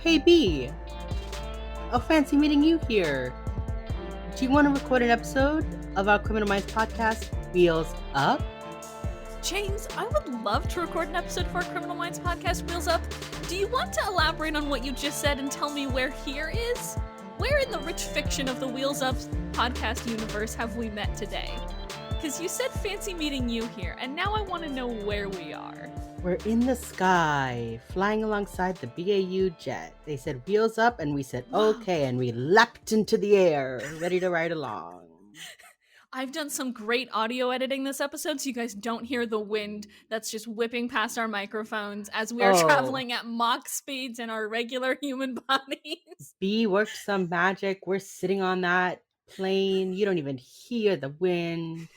Hey B, oh fancy meeting you here. Do you want to record an episode of our Criminal Minds podcast, Wheels Up? James, I would love to record an episode for our Criminal Minds podcast, Wheels Up. Do you want to elaborate on what you just said and tell me where here is? Where in the rich fiction of the Wheels Up podcast universe have we met today? Because you said fancy meeting you here, and now I want to know where we are. We're in the sky, flying alongside the BAU jet. They said wheels up, and we said okay, and we leapt into the air, ready to ride along. I've done some great audio editing this episode, so you guys don't hear the wind that's just whipping past our microphones as we are traveling at Mach speeds in our regular human bodies. B worked some magic. We're sitting on that plane. You don't even hear the wind.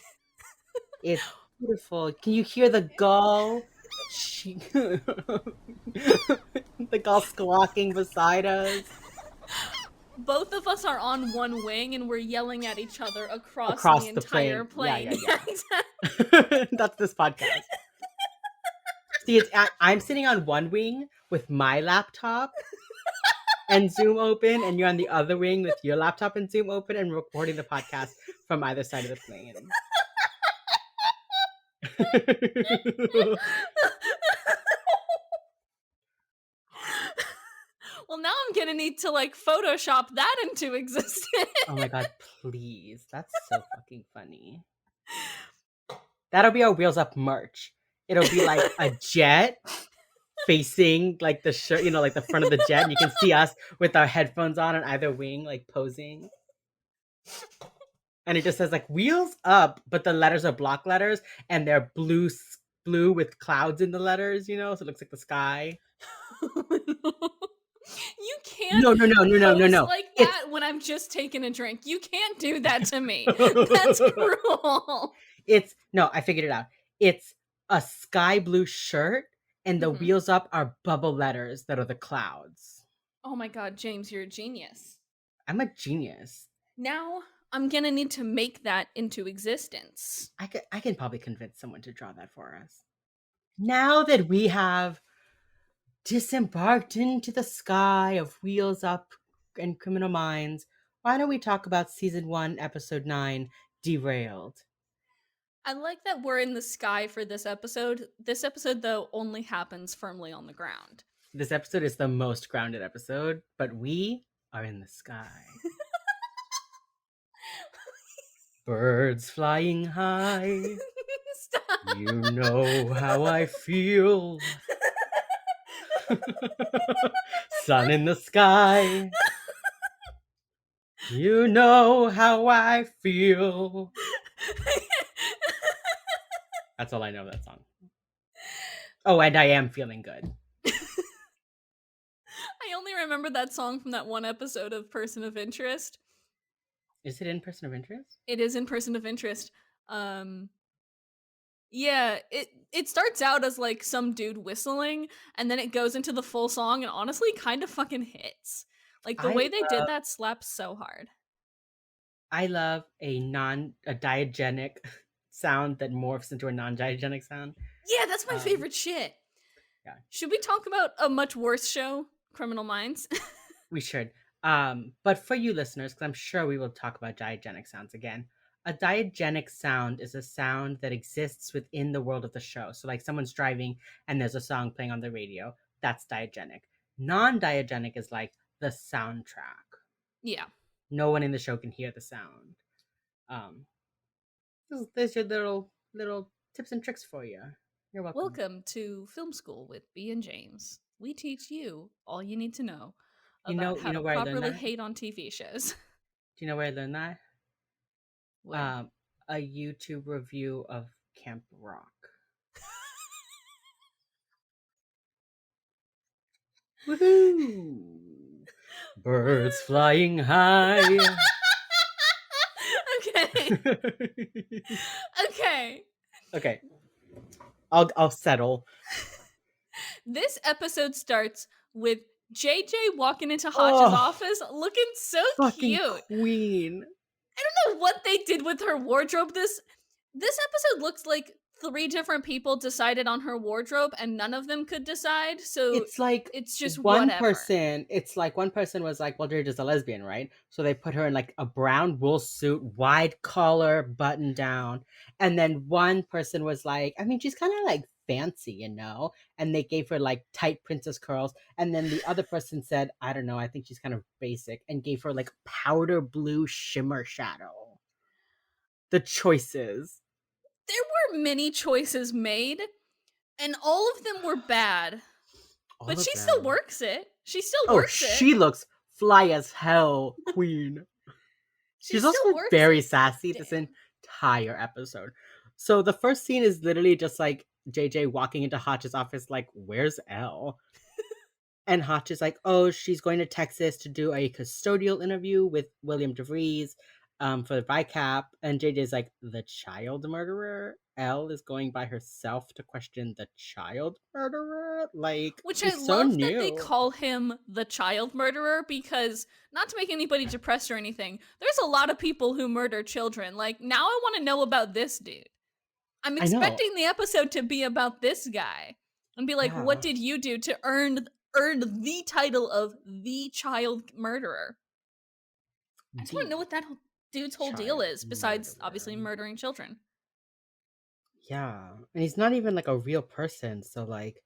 It's beautiful. Can you hear the gull? The gull squawking beside us. Both of us are on one wing and we're yelling at each other across the entire plane. Yeah. That's this podcast. See, I'm sitting on one wing with my laptop and Zoom open, and you're on the other wing with your laptop and Zoom open and recording the podcast from either side of the plane. Well, now I'm gonna need to Photoshop that into existence. Oh my god, please. That's so fucking funny. That'll be our Wheels Up merch. It'll be like a jet facing like the shirt, like the front of the jet, and you can see us with our headphones on either wing, like posing. And it just says wheels up, but the letters are block letters and they're blue with clouds in the letters, so it looks like the sky. You can't no like that when I'm just taking a drink. You can't do that to me. That's cruel. I figured it out. It's a sky blue shirt and the wheels up are bubble letters that are the clouds. Oh my god, James, you're a genius. I'm a genius. Now I'm gonna need to make that into existence. I can probably convince someone to draw that for us. Now that we have disembarked into the sky of Wheels Up and Criminal Minds, why don't we talk about season 1, episode 9, Derailed? I like that we're in the sky for this episode. This episode, though, only happens firmly on the ground. This episode is the most grounded episode, but we are in the sky. Birds flying high. Stop. You know how I feel. Sun in the sky. You know how I feel. That's all I know of that song. Oh, and I am feeling good. I only remember that song from that one episode of Person of Interest. Is it in Person of Interest? It is in Person of Interest. Yeah, it starts out as some dude whistling, and then it goes into the full song, and honestly kind of fucking hits. The way they did that slaps so hard. I love a diagenic sound that morphs into a non-diagenic sound. Yeah, that's my favorite shit. Yeah. Should we talk about a much worse show, Criminal Minds? We should. But for you listeners, because I'm sure we will talk about diagenic sounds again. A diagenic sound is a sound that exists within the world of the show. So someone's driving and there's a song playing on the radio. That's diagenic. Non-diagenic is like the soundtrack. Yeah. No one in the show can hear the sound. There's your little tips and tricks for you. You're welcome. Welcome to Film School with B and James. We teach you all you need to know about how to properly hate on TV shows. Do you know where I learned that? Where? A YouTube review of Camp Rock. Woohoo! Birds flying high. Okay. I'll settle. This episode starts with JJ walking into Hotch's office looking so fucking cute. Queen. I don't know what they did with her wardrobe. This episode looks like 3 different people decided on her wardrobe and none of them could decide, so It's like it's just one whatever. person, it's like one person was like, well, they're just a lesbian, right? So they put her in like a brown wool suit, wide collar, button down. And then one person was like, I mean, she's kind of like fancy, you know? And they gave her like tight princess curls. And then the other person said, I don't know, I think she's kind of basic, and gave her like powder blue shimmer shadow. The choices. There were many choices made, and all of them were bad, All but of she still them. works it. She still Oh, works it. she looks fly as hell, queen. She She's still also works very it. sassy this Damn. entire episode. So the first scene is literally just like JJ walking into Hotch's office, like, where's Elle? And Hotch is like, oh, she's going to Texas to do a custodial interview with William DeVries for the VICAP. And JJ's like, the child murderer? Elle is going by herself to question the child murderer? Like, Which I she's so love that they new. call him the child murderer because, not to make anybody depressed or anything, there's a lot of people who murder children. Like, now I want to know about this dude. I'm I know. expecting the episode to be about this guy and be like, what Yeah. did you do to earn the title of the child murderer? I just want to know The what that dude's whole deal child is, besides obviously murderer. murdering children. Yeah. And he's not even like a real person, so like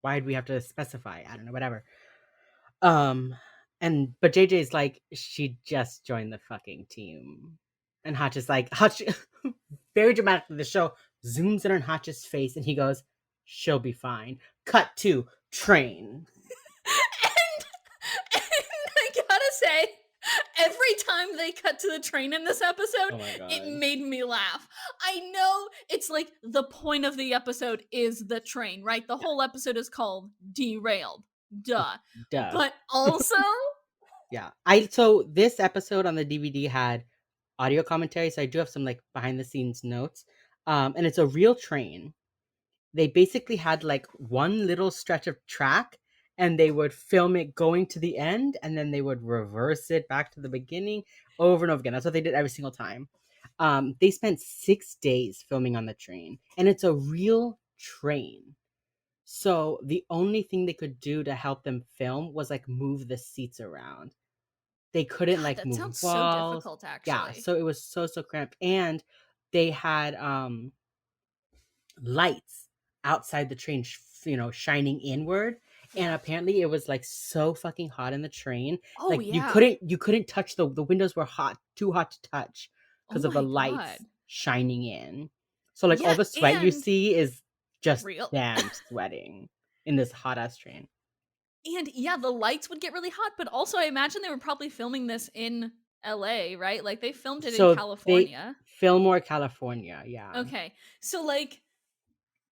why'd we have to specify? I don't know, whatever. Um and but JJ's like, she just joined the fucking team. And Hotch is like, Hotch very dramatically the show zooms in on Hotch's face and he goes, she'll be fine. Cut to train. And I gotta say, every time they cut to the train in this episode, Oh my it god. made me laugh. I know it's like the point of the episode is the train, right? The whole episode is called Derailed. Duh. Duh. But also, Yeah. So this episode on the DVD had audio commentary, so I do have some like behind the scenes notes. And it's a real train. They basically had like one little stretch of track and they would film it going to the end and then they would reverse it back to the beginning over and over again. That's what they did every single time. They spent 6 days filming on the train and it's a real train. So the only thing they could do to help them film was like move the seats around. They couldn't God, like that move sounds so walls. difficult, Yeah, actually. so it was so cramped. And they had lights outside the train, shining inward. And Yeah. apparently it was like so fucking hot in the train. Oh, Like yeah. you couldn't touch the windows were hot, too hot to touch Oh because of the my God. lights shining in. So like all Yeah, the sweat you and see is just real. them sweating in this hot ass train. And yeah, the lights would get really hot, but also I imagine they were probably filming this in LA, right? Like they filmed it in So they California. Fillmore, California, yeah. Okay. So like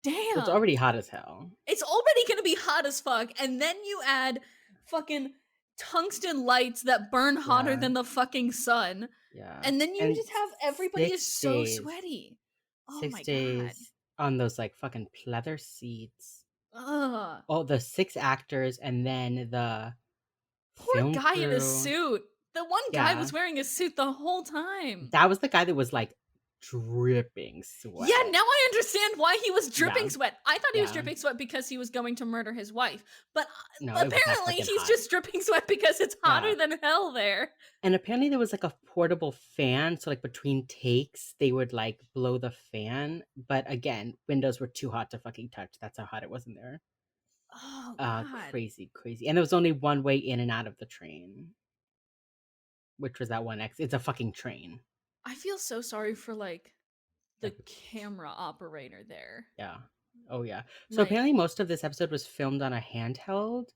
So it's damn. already hot as hell. It's already going to be hot as fuck and then you add fucking tungsten lights that burn hotter Yeah, than the fucking sun. yeah. And then you And just have everybody is 6 so days. sweaty. Oh 6 my God. days on those like fucking pleather seats. Ugh. All the 6 actors and then the Poor film guy in his crew. suit. The one guy Yeah. was wearing a suit the whole time. That was the guy that was like dripping Yeah, sweat. now I understand why he was dripping Yeah. sweat. I thought he was Yeah. dripping sweat because he was going to murder his wife. But No, it was that apparently fucking he's hot. just dripping sweat because it's Yeah. hotter than hell there. And apparently there was like a portable fan, so like between takes they would like blow the fan, but again, windows were too hot to fucking touch. That's how hot it was in there. Oh God. Crazy. And there was only one way in and out of the train, which was that one exit. It's a fucking train. I feel so sorry for like the Everybody. camera operator there. Yeah. Oh yeah. So Like, apparently most of this episode was filmed on a handheld.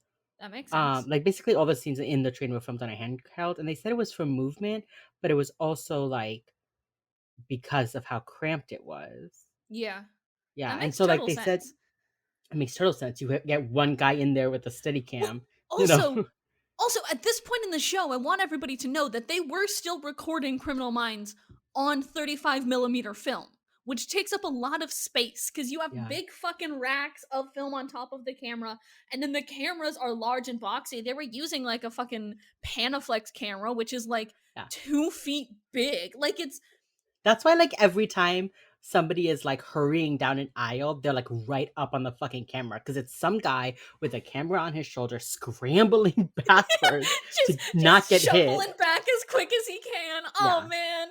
that makes sense. Like basically all the scenes in the train were filmed on a handheld, and they said it was for movement, but it was also like because of how cramped it was. Yeah. Yeah, That and makes so like total they said, sense. it makes total sense. You get one guy in there with a steady Well, cam, you know. also at this point in the show, I want everybody to know that they were still recording Criminal Minds on 35 millimeter film, which takes up a lot of space because you have Yeah. big fucking racks of film on top of the camera, and then the cameras are large and boxy. They were using like a fucking Panaflex camera, which is like Yeah. 2 feet big. Like it's That's why like every time somebody is like hurrying down an aisle, they're like right up on the fucking camera because it's some guy with a camera on his shoulder scrambling backwards to not just get hit. shuffling back as quick as he can. Oh Yeah, man.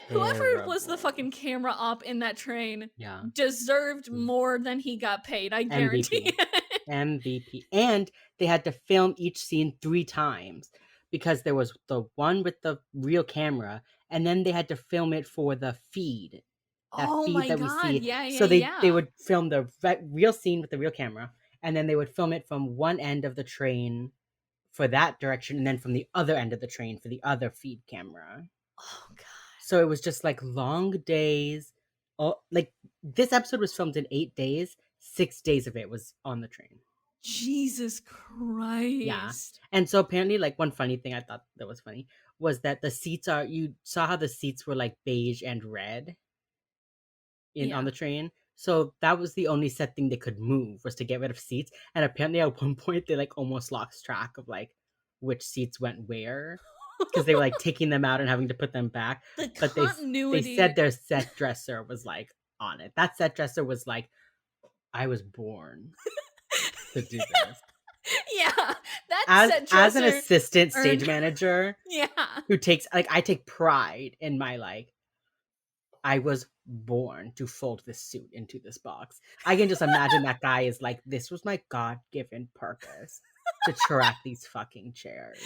Whoever was the terrible. fucking camera op in that train Yeah, deserved more than he got paid, I guarantee MVP. it. MVP. And they had to film each scene 3 times because there was the one with the real camera, and then they had to film it for the feed, that Oh feed my that we god, see. yeah, yeah, So they yeah. would film the real scene with the real camera, and then they would film it from one end of the train for that direction, and then from the other end of the train for the other feed camera. Oh god. So it was just like long days. Oh, like this episode was filmed in 8 days. 6 days of it was on the train. Jesus Yeah. Christ. And so apparently, like one funny thing I thought that was funny was that the seats are you saw how the seats were like beige and red in on Yeah. the train. So that was the only set thing they could move was to get rid of seats. And apparently at one point they like almost lost track of like which seats went where because they were like taking them out and having to put them back. The But they continuity. said their set dresser was like on it. That set dresser was like, I was born to do this. Yeah, that As set as an dresser assistant stage earned. manager Yeah. who takes like I take pride in my like I was born to fold this suit into this box. I can just imagine that guy is like, this was my God-given purpose to track these fucking chairs.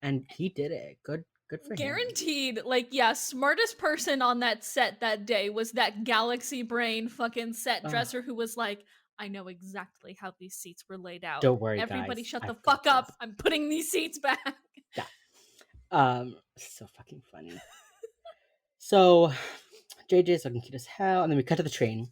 And he did it. Good for him. Guaranteed, like, yeah, smartest person on that set that day was that galaxy brain fucking set Oh, dresser who was like, I know exactly how these seats were laid out. don't worry, Everybody guys. shut the I've got fuck up. this. I'm putting these seats back. Yeah. So fucking funny. So JJ's looking cute as hell, and then we cut to the train.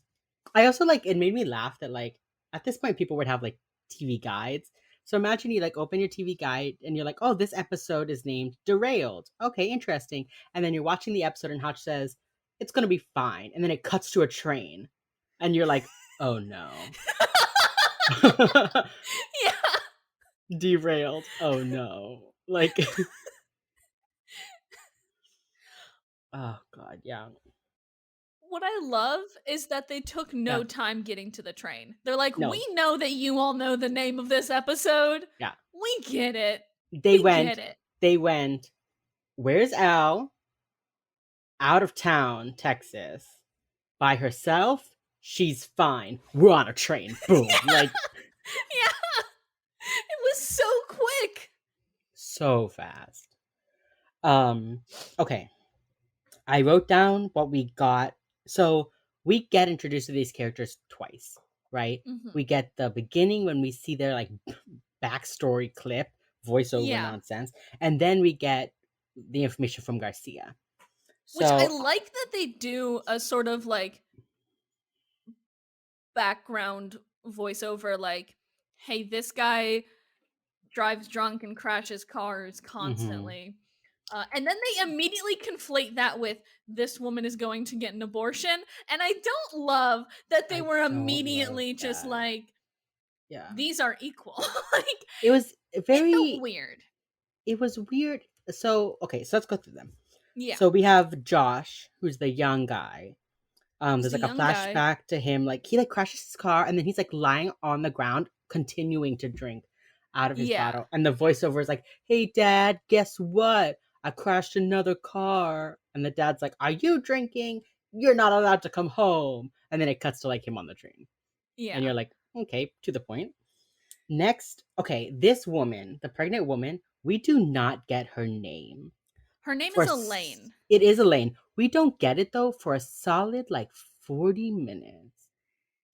I also like it made me laugh that like at this point people would have like TV guides. So imagine you like open your TV guide and you're like, oh, this episode is named Derailed. Okay, interesting. And then you're watching the episode and Hotch says, it's gonna be fine. And then it cuts to a train. And you're like, oh no. Yeah. Derailed. Oh no. Like oh god, yeah. What I love is that they took no Yeah. time getting to the train. They're like, No. we know that you all know the name of this episode. Yeah. We get it. They We get went, it. they went, where's Al? Out of town, Texas, by herself. She's fine. We're on a train. Boom. Like Yeah. It was so quick. so fast. Okay. I wrote down what we got. So we get introduced to these characters twice, right? Mhm. We get the beginning when we see their like backstory clip, voiceover Yeah. nonsense, and then we get the information from Garcia. Which I So like that they do a sort of like background voiceover, like, hey, this guy drives drunk and crashes cars mhm, constantly. And then they immediately conflate that with this woman is going to get an abortion. And I don't love that they I were don't love immediately just that. like, Yeah. these are equal. Like, It was it felt very weird. it was weird. So, okay, so let's go through them. Yeah. So we have Josh, who's the young guy. Who's There's the like a young guy? flashback to him, like he like crashes his car and then he's like lying on the ground, continuing to drink out of his Yeah. bottle. And the voiceover is like, "Hey, Dad, guess what? I crashed another car." And the dad's like, "Are you drinking? You're not allowed to come home." And then it cuts to like him on the train, and Yeah. you're like, "Okay, to the point." Next, okay, this woman, the pregnant woman, we do not get her name. Her name For is Elaine. it is Elaine. We don't get it though for a solid like 40 minutes.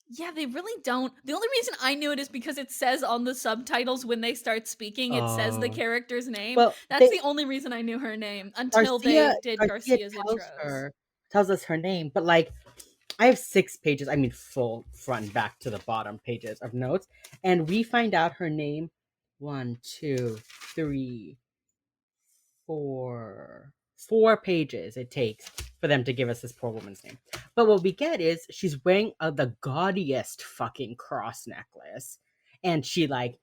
Yeah, they really don't. The only reason I knew it is because it says on the subtitles when they start speaking, it says the Oh. character's name. Well, That's they the only reason I knew her name until Garcia they did Garcia Garcia's tells intros. her tells us her name, but like I have 6 pages, I mean full front and back to the bottom pages of notes, and we find out her name 1, 2, 3, 4 pages it takes for them to give us this poor woman's name. But what we get is she's wearing the gaudiest fucking cross necklace, and she like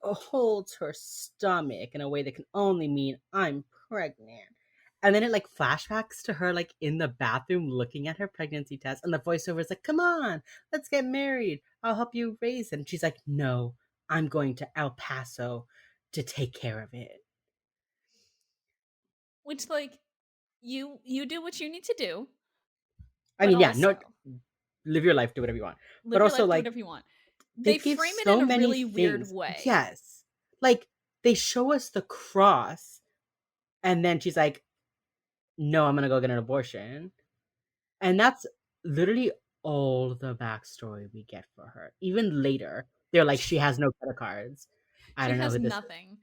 holds her stomach in a way that can only mean I'm pregnant. And then it like flashbacks to her like in the bathroom looking at her pregnancy test, and the voiceover is like, "Come on, let's get married. I'll help you raise it." And she's like, "No, I'm going to El Paso to take care of it." Which, like, you do what you need to do, I but mean, yeah, no, also live your life, do whatever you want. But live your also, life, do like, whatever you want. they They give frame it so in a many really weird things. way. Yes. Like, they show us the cross, and then she's like, "No, I'm gonna go get an abortion." And that's literally all the backstory we get for her. Even later, they're like, she has no credit cards. I She don't know has who this is. nothing.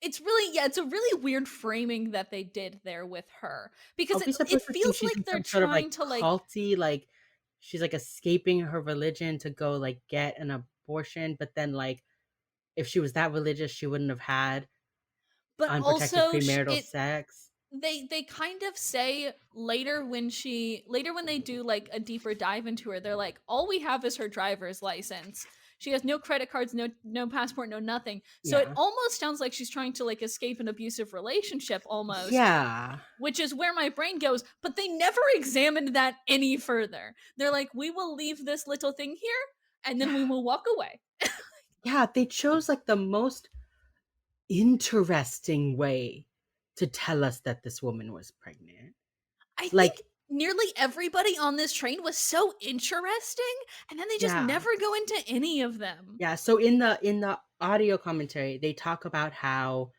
It's really, yeah, it's a really weird framing that they did there with her because Are we it supposed to think feels she's like in they're some sort of like trying to like, culty, like she's like escaping her religion to go like get an abortion, but then like if she was that religious, she wouldn't have had but unprotected also premarital it sex. they kind of say later when they do like a deeper dive into her, they're like, all we have is her driver's license. She has no credit cards, no passport, no nothing. So it Yeah. almost sounds like she's trying to like escape an abusive relationship almost, Yeah. which is where my brain goes, but they never examined that any further. They're like, we will leave this little thing here and then we Yeah. will walk away. Yeah. They chose like the most interesting way to tell us that this woman was pregnant. I think Like, nearly everybody on this train was so interesting, and then they just yeah. never go into any of them. Yeah. So in the audio commentary, they talk about how,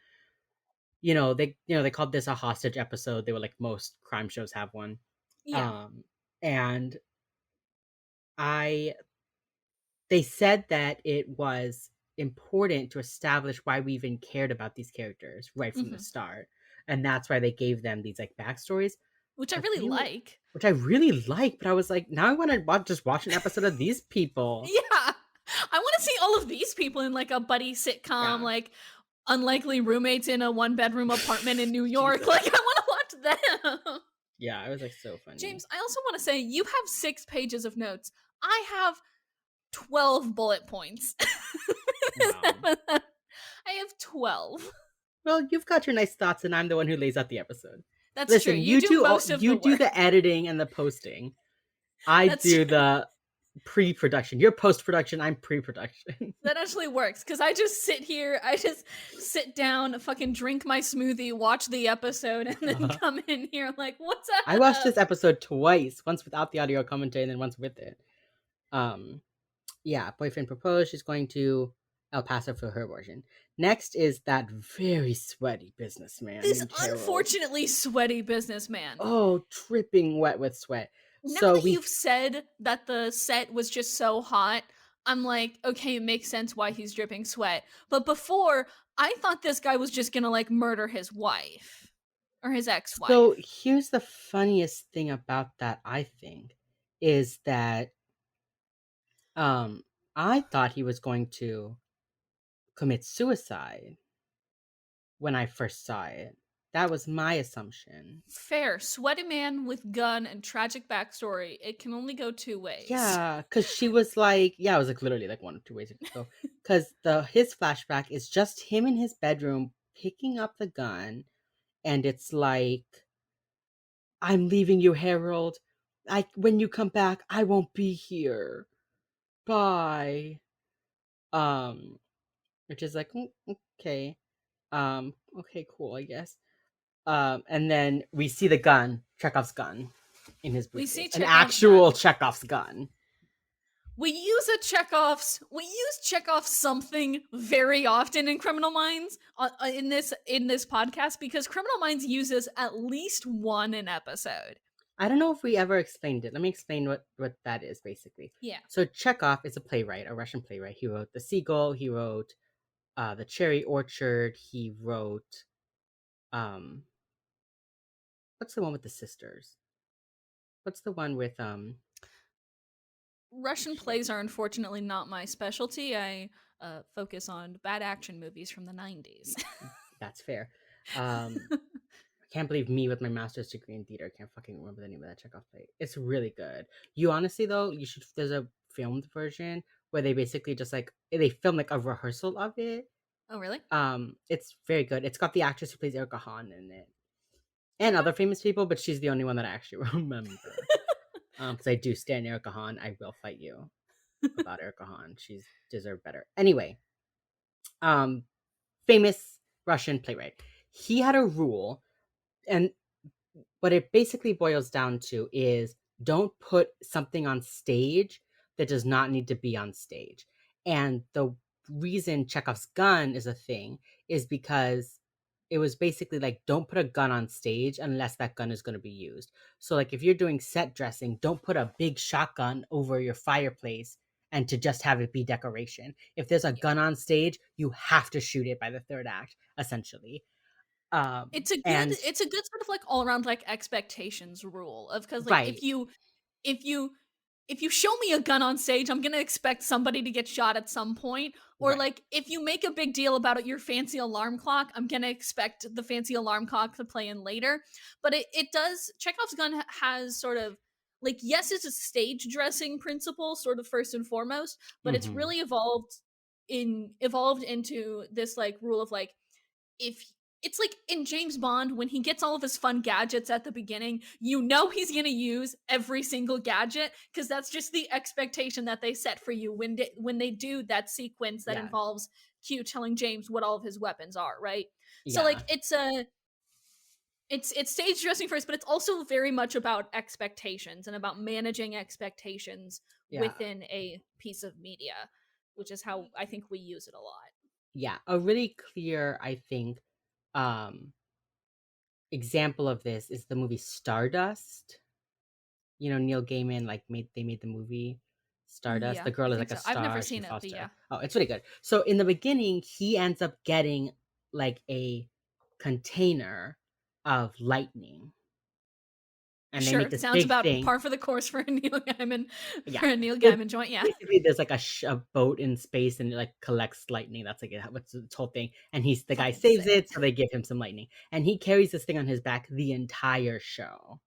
they called this a hostage episode. They were like most crime shows have one. Yeah. And I they said that it was important to establish why we even cared about these characters right from the Hmm. start. And that's why they gave them these like backstories. Which I I really really like. which I really like, but I was like, now I want to just watch an episode of these people. Yeah. I want to see all of these people in like a buddy sitcom, Yeah. like unlikely roommates in a one bedroom apartment in New York. Jesus. Like, I want to watch them. Yeah, it was like so funny. James, I also want to say you have 6 pages of notes. I have 12 bullet points. Wow. I have 12. Well, you've got your nice thoughts, and I'm the one who lays out the episode. That's true. Listen, You you do do all, most of the you do work. the editing and the posting. I That's do true. the pre-production. You're post-production. I'm pre-production. That actually works because I just sit here, I just sit down, fucking drink my smoothie, watch the episode, and then Uh-huh. come in here like, what's I watched up? this episode twice, once without the audio commentary, and then once with it. Um, yeah, boyfriend proposed. She's going to El Paso for her abortion. Next is that very sweaty businessman This named Harold. unfortunately sweaty businessman. Oh, dripping wet with sweat. Now So that we, you've said that the set was just so hot, I'm like, okay, it makes sense why he's dripping sweat. But before, I thought this guy was just gonna like murder his wife or his ex so wife. here's the funniest thing about that. I think is that um I thought he was going to commit suicide when I first saw it. That was my assumption. Fair. Sweaty man with gun and tragic backstory. It can only go two ways. Yeah, because she was like, yeah, it was like literally like one or two ways it could go. Because his flashback is just him in his bedroom picking up the gun, and it's like, I'm leaving you, Harold. When you come back, I won't be here. Bye. Um, which is like, okay. Okay, cool, I guess. And then we see the gun, Chekhov's gun, in his We see briefcase. An Chekhov's actual gun. Chekhov's gun. We use Chekhov's something very often in Criminal Minds in this podcast because Criminal Minds uses at least one an episode. I don't know if we ever explained it. Let me explain what that is, basically. Yeah. So Chekhov is a playwright, a Russian playwright. He wrote The Seagull. He wrote The Cherry Orchard. He wrote um, what's the one with the sisters? What's the one with Russian plays are unfortunately not my specialty. I focus on bad action movies from the 90s. That's fair. I can't believe me with my master's degree in theater can't fucking remember the name of that Chekhov play. It's really good. You honestly though, you should. There's a filmed version where they basically just like they film like a rehearsal of it. Oh, really? It's very good. It's got the actress who plays Erica Hahn in it. and other famous people, but she's the only one that I actually remember. Because I do stand Erica Hahn. I will fight you about Erica Hahn. She's deserved better. Anyway, um, famous Russian playwright. He had a rule, and what it basically boils down to is don't put something on stage that does not need to be on stage. And the reason Chekhov's gun is a thing is because it was basically like don't put a gun on stage unless that gun is going to be used. So like if you're doing set dressing, don't put a big shotgun over your fireplace and to just have it be decoration. If there's a gun on stage, you have to shoot it by the third act essentially. And It's a good sort of like all around like expectations rule of because like right, if you if you show me a gun on stage, I'm gonna expect somebody to get shot at some point. Or right. like if you make a big deal about your fancy alarm clock, I'm gonna expect the fancy alarm clock to play in later. But it does Chekhov's gun has sort of like yes, it's a stage dressing principle, sort of first and foremost, but it's Mhm. really evolved into this like rule of like if it's like in James Bond when he gets all of his fun gadgets at the beginning, you know he's going to use every single gadget because that's just the expectation that they set for you when they do that sequence that Yeah. involves Q telling James what all of his weapons are, right? So Yeah. like it's stage dressing first, but it's also very much about expectations and about managing expectations Yeah. within a piece of media, which is how I think we use it a lot. Yeah. A really clear, I think, um, example of this is the movie Stardust. You know, Neil Gaiman like made the movie Stardust. Yeah, The I girl is think like a so. I've never star, she seen it, falls but to yeah. earth. Oh, it's really good. So in the beginning, he ends up getting like a container of lightning. And they Sure, make this sounds big about thing. par for the course for a Neil Gaiman Yeah. for a Neil It Gaiman joint, yeah. basically there's like a boat in space and it like collects lightning. That's like what's the whole thing. And he's the guy Fucking saves sick. it, so they give him some lightning. And he carries this thing on his back the entire show.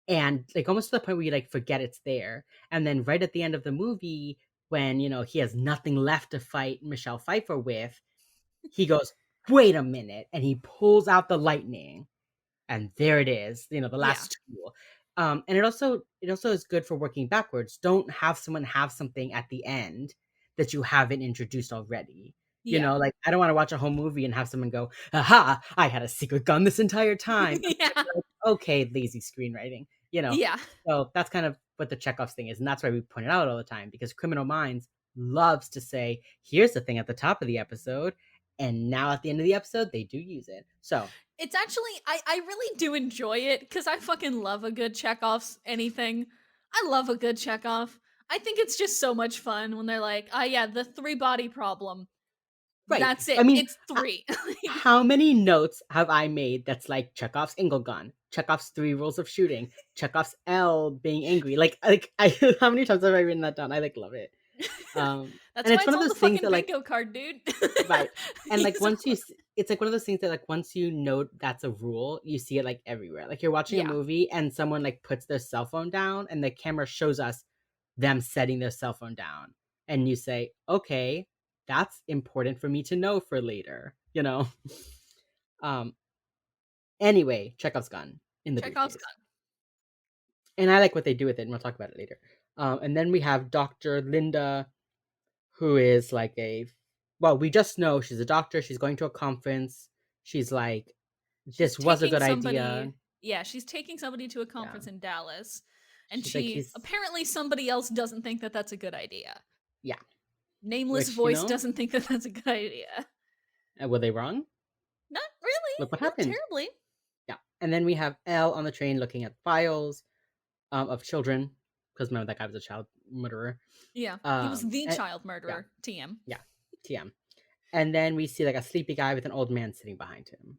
And like almost to the point where you like forget it's there. And then right at the end of the movie, when he has nothing left to fight Michelle Pfeiffer with, he goes, "Wait a minute," and he pulls out the lightning and there it is, the Yeah, last tool. And it also is good for working backwards. Don't have someone have something at the end that you haven't introduced already. yeah. Like I don't want to watch a whole movie and have someone go, "Aha! I had a secret gun this entire time." Yeah, Like, okay, lazy screenwriting. yeah. So that's kind of what the Chekhov's thing is, and that's why we point it out all the time because Criminal Minds loves to say, "Here's the thing at the top of the episode," and now at the end of the episode they do use it. So It's actually I really do enjoy it because I fucking love a good Chekhov's anything. I love a good Chekhov. I think it's just so much fun when they're like, "Ah, yeah, the three body problem. right. That's I it. mean, It's three." how many notes have I made that's like Chekhov's angle gun, Chekhov's three rules of shooting, Chekhov's L being angry? How many times have I written that down? I like love it. That's And why it's it's one of on the those things fucking that like bingo card, dude. right, and like He's once you, all- it's like one of those things that like once you know that's a rule, you see it like everywhere. Like you're watching a yeah. movie and someone like puts their cell phone down, and the camera shows us them setting their cell phone down, and you say, okay, that's important for me to know for later. Um, Anyway, Chekhov's gun in the Chekhov's briefcase. gun. And I like what they do with it, and we'll talk about it later. And then we have Dr. Linda, who is like well, we just know she's a doctor. She's going to a conference. She's like, She's this was a taking good somebody idea. Yeah, she's taking somebody to a Yeah. conference in Dallas, and She's like, she he's, apparently somebody else doesn't think that that's a good idea. yeah. Nameless Which, voice doesn't think that that's a good idea. were they wrong? Not really, Look what not happened. terribly. Yeah. And then we have Elle on the train looking at files of children, because remember that guy was a child murderer. Yeah, he was the And, child yeah, murderer. TM. yeah, TM. And then we see like a sleepy guy with an old man sitting behind him.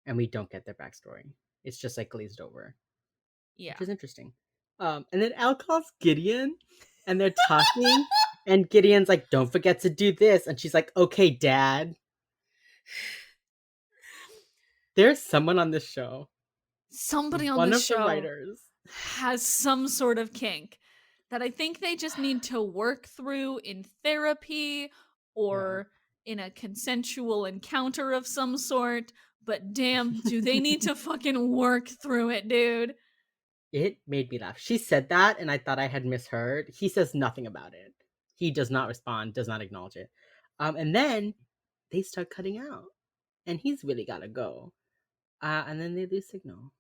And we don't get their backstory. It's just like glazed over, Yeah. which is interesting. And then Al calls Gideon and they're talking. And Gideon's like, don't forget to do this. And she's like, okay, dad. There's someone on this show, Somebody on one this of the show writers. has some sort of kink that I think they just need to work through in therapy Yeah. or in a consensual encounter of some sort. but damn, do they need to fucking work through it, dude. It made me laugh. She said that, and I thought I had misheard. He says nothing about it. He does not respond, does not acknowledge it. And then they start cutting out, and he's really gotta go. And then they lose signal.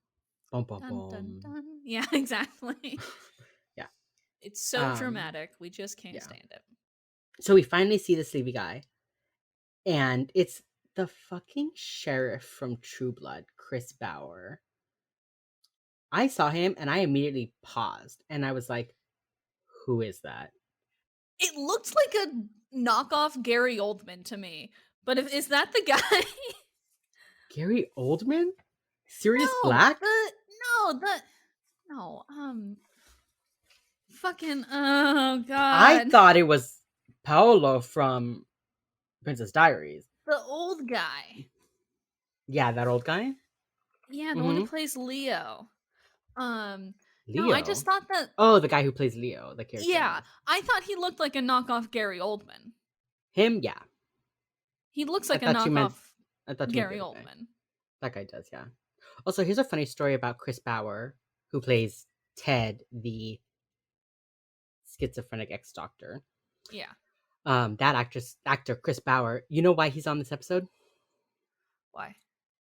Boom, boom, Dun dun boom. dun. Yeah, exactly. Yeah. It's so dramatic. We just can't Yeah. stand it. So we finally see the sleepy guy, and it's the fucking sheriff from True Blood, Chris Bauer. I saw him, and I immediately paused, and I was like, "Who is that?" It looked like a knockoff Gary Oldman to me. But is that the guy? Gary Oldman? Sirius No, Black? fucking, oh I god. thought it was Paolo from Princess Diaries. The old guy. Yeah, that old guy? Yeah, the one who plays Leo. No, I Leo? just thought that. Oh, the guy who plays Leo, the character. Yeah, I thought he looked like a knockoff Gary Oldman. Him, yeah. He looks like a knockoff I thought Gary Oldman. That guy does, yeah. Also, here's a funny story about Chris Bauer, who plays Ted, the schizophrenic ex-doctor. Yeah. That actor Chris Bauer, you know why he's on this episode? Why?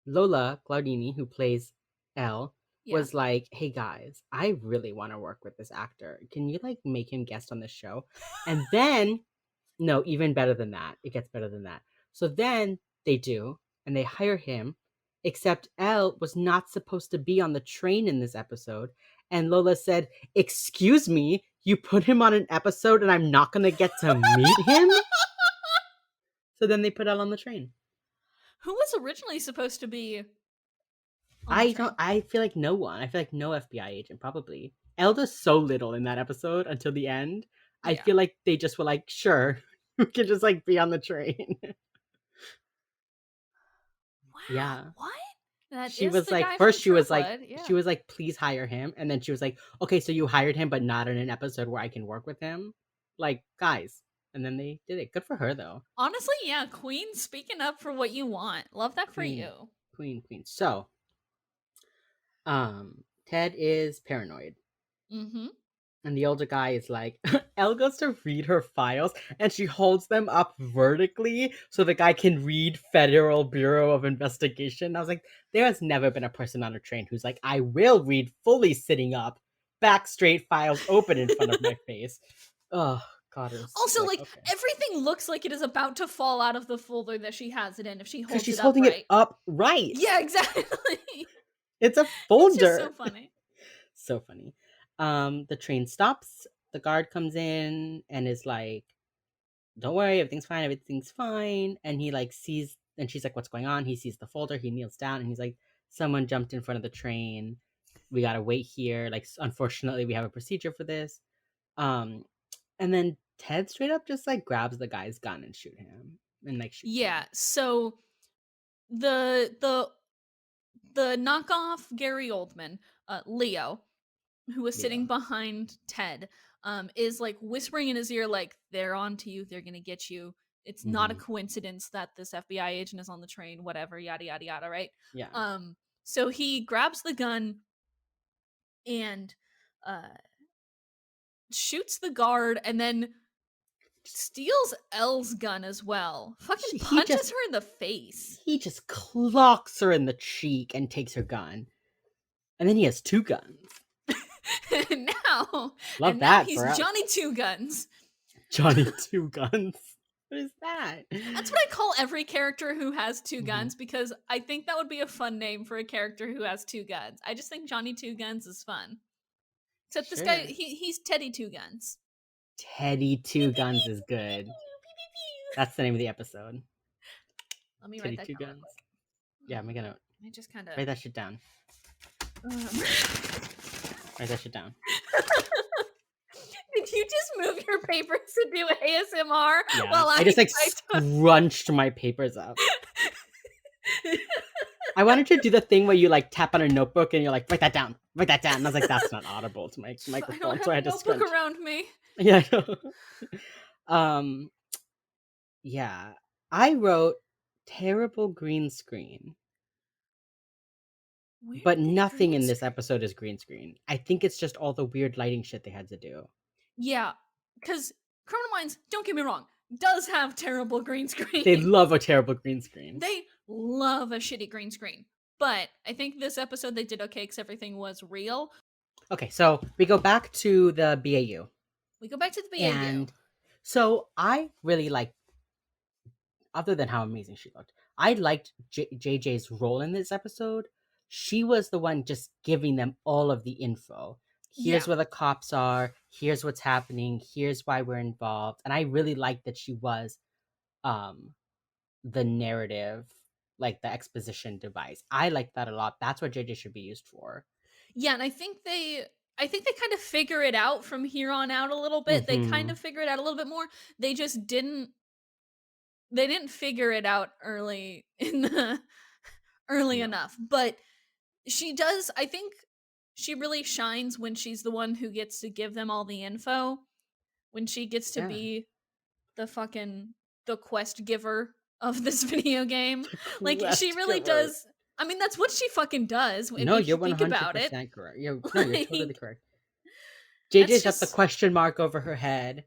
Lola Glaudini, who plays Elle, Yeah. was like, "Hey guys, I really want to work with this actor. Can you like make him guest on the show?" And then, no, even better than that. It gets better than that. So then they do, and they hire him. Except Elle was not supposed to be on the train in this episode, and Lola said, "Excuse me, you put him on an episode, and I'm not gonna get to meet him." So then they put Elle on the train. Who was originally supposed to be? I feel like no one. I feel like no FBI agent, probably. Elle does so little in that episode until the end. I Yeah. feel like they just were like, sure, we can just like be on the train. Wow. Yeah. What? She was like, first she was like, please hire him, and then she was like, okay, so you hired him, but not in an episode where I can work with him. Like, guys. And then they did it. Good for her, though. Honestly, yeah, Queen speaking up for what you want. Love that for you. Queen. So, Ted is paranoid. Mm-hmm. And the older guy is like, Elle goes to read her files, and she holds them up vertically so the guy can read Federal Bureau of Investigation. I was like, there has never been a person on a train who's like, I will read fully sitting up, back straight, files open in front of my face. Oh, God. Also, like, okay. Everything looks like it is about to fall out of the folder that she has it in if she holds it up. Because she's holding it up right. Yeah, exactly. It's a folder. It's just so funny. So funny. The train stops, the guard comes in and is like, don't worry, everything's fine. And he like sees, and she's like, what's going on? He sees the folder, he kneels down, and he's like, someone jumped in front of the train, we gotta wait here, like, unfortunately we have a procedure for this. And then Ted straight up just like grabs the guy's gun and shoot him, and like shoots him. So the knockoff Gary Oldman, Leo, who was sitting behind Ted, is like whispering in his ear, like, they're on to you, they're gonna get you. It's not a coincidence that this FBI agent is on the train, whatever, yada yada yada, right? Yeah. So he grabs the gun and shoots the guard, and then steals Elle's gun as well. Fucking punches her in the face. He just clocks her in the cheek and takes her gun. And then he has two guns. Now he's Johnny Two Guns. Johnny Two Guns. What is that? That's what I call every character who has two guns, because I think that would be a fun name for a character who has two guns. I just think Johnny Two Guns is fun. Except this guy, he's Teddy Two Guns. Teddy Two Guns is good. That's the name of the episode. Let me write that down. Guns. Yeah, make a note. I just kind of write that shit down. Write that shit down. Did you just move your papers to do ASMR? Yeah. While I just like scrunched my papers up. I wanted to do the thing where you like tap on a notebook and you're like, write that down. And I was like, that's not audible to my microphone, so I had to scrunch. Notebook around me. Yeah, I know. Yeah. I wrote terrible green screen. Where But did they nothing green in this screen? episode is green screen. I think it's just all the weird lighting shit they had to do. Yeah, because Criminal Minds, don't get me wrong, does have terrible green They screen. love a terrible green screen. They love a shitty green screen. But I think this episode they did okay because everything was real. Okay, so we go back to the BAU. We go back to the BAU. And so I really liked, other than how amazing she looked, I liked JJ's role in this episode. She was the one just giving them all of the info. Yeah. Here's where the cops are. Here's what's happening. Here's why we're involved. And I really liked that she was um the narrative, like the exposition device. I like that a lot. That's what JJ should be used for. Yeah, and I think they kind of figure it out from here on out a little bit. They kind Mhm. of figure it out a little bit more. They just didn't figure it out early in the early No. enough. But she does, I think she really shines when she's the one who gets to give them all the info. When she gets to Yeah. be the quest giver of this video game. The Like she quest really giver. does. I mean, that's what she fucking does if No, you you're think about it. 100% correct. No, you're totally Like correct. that's JJ's got the just question mark over her head.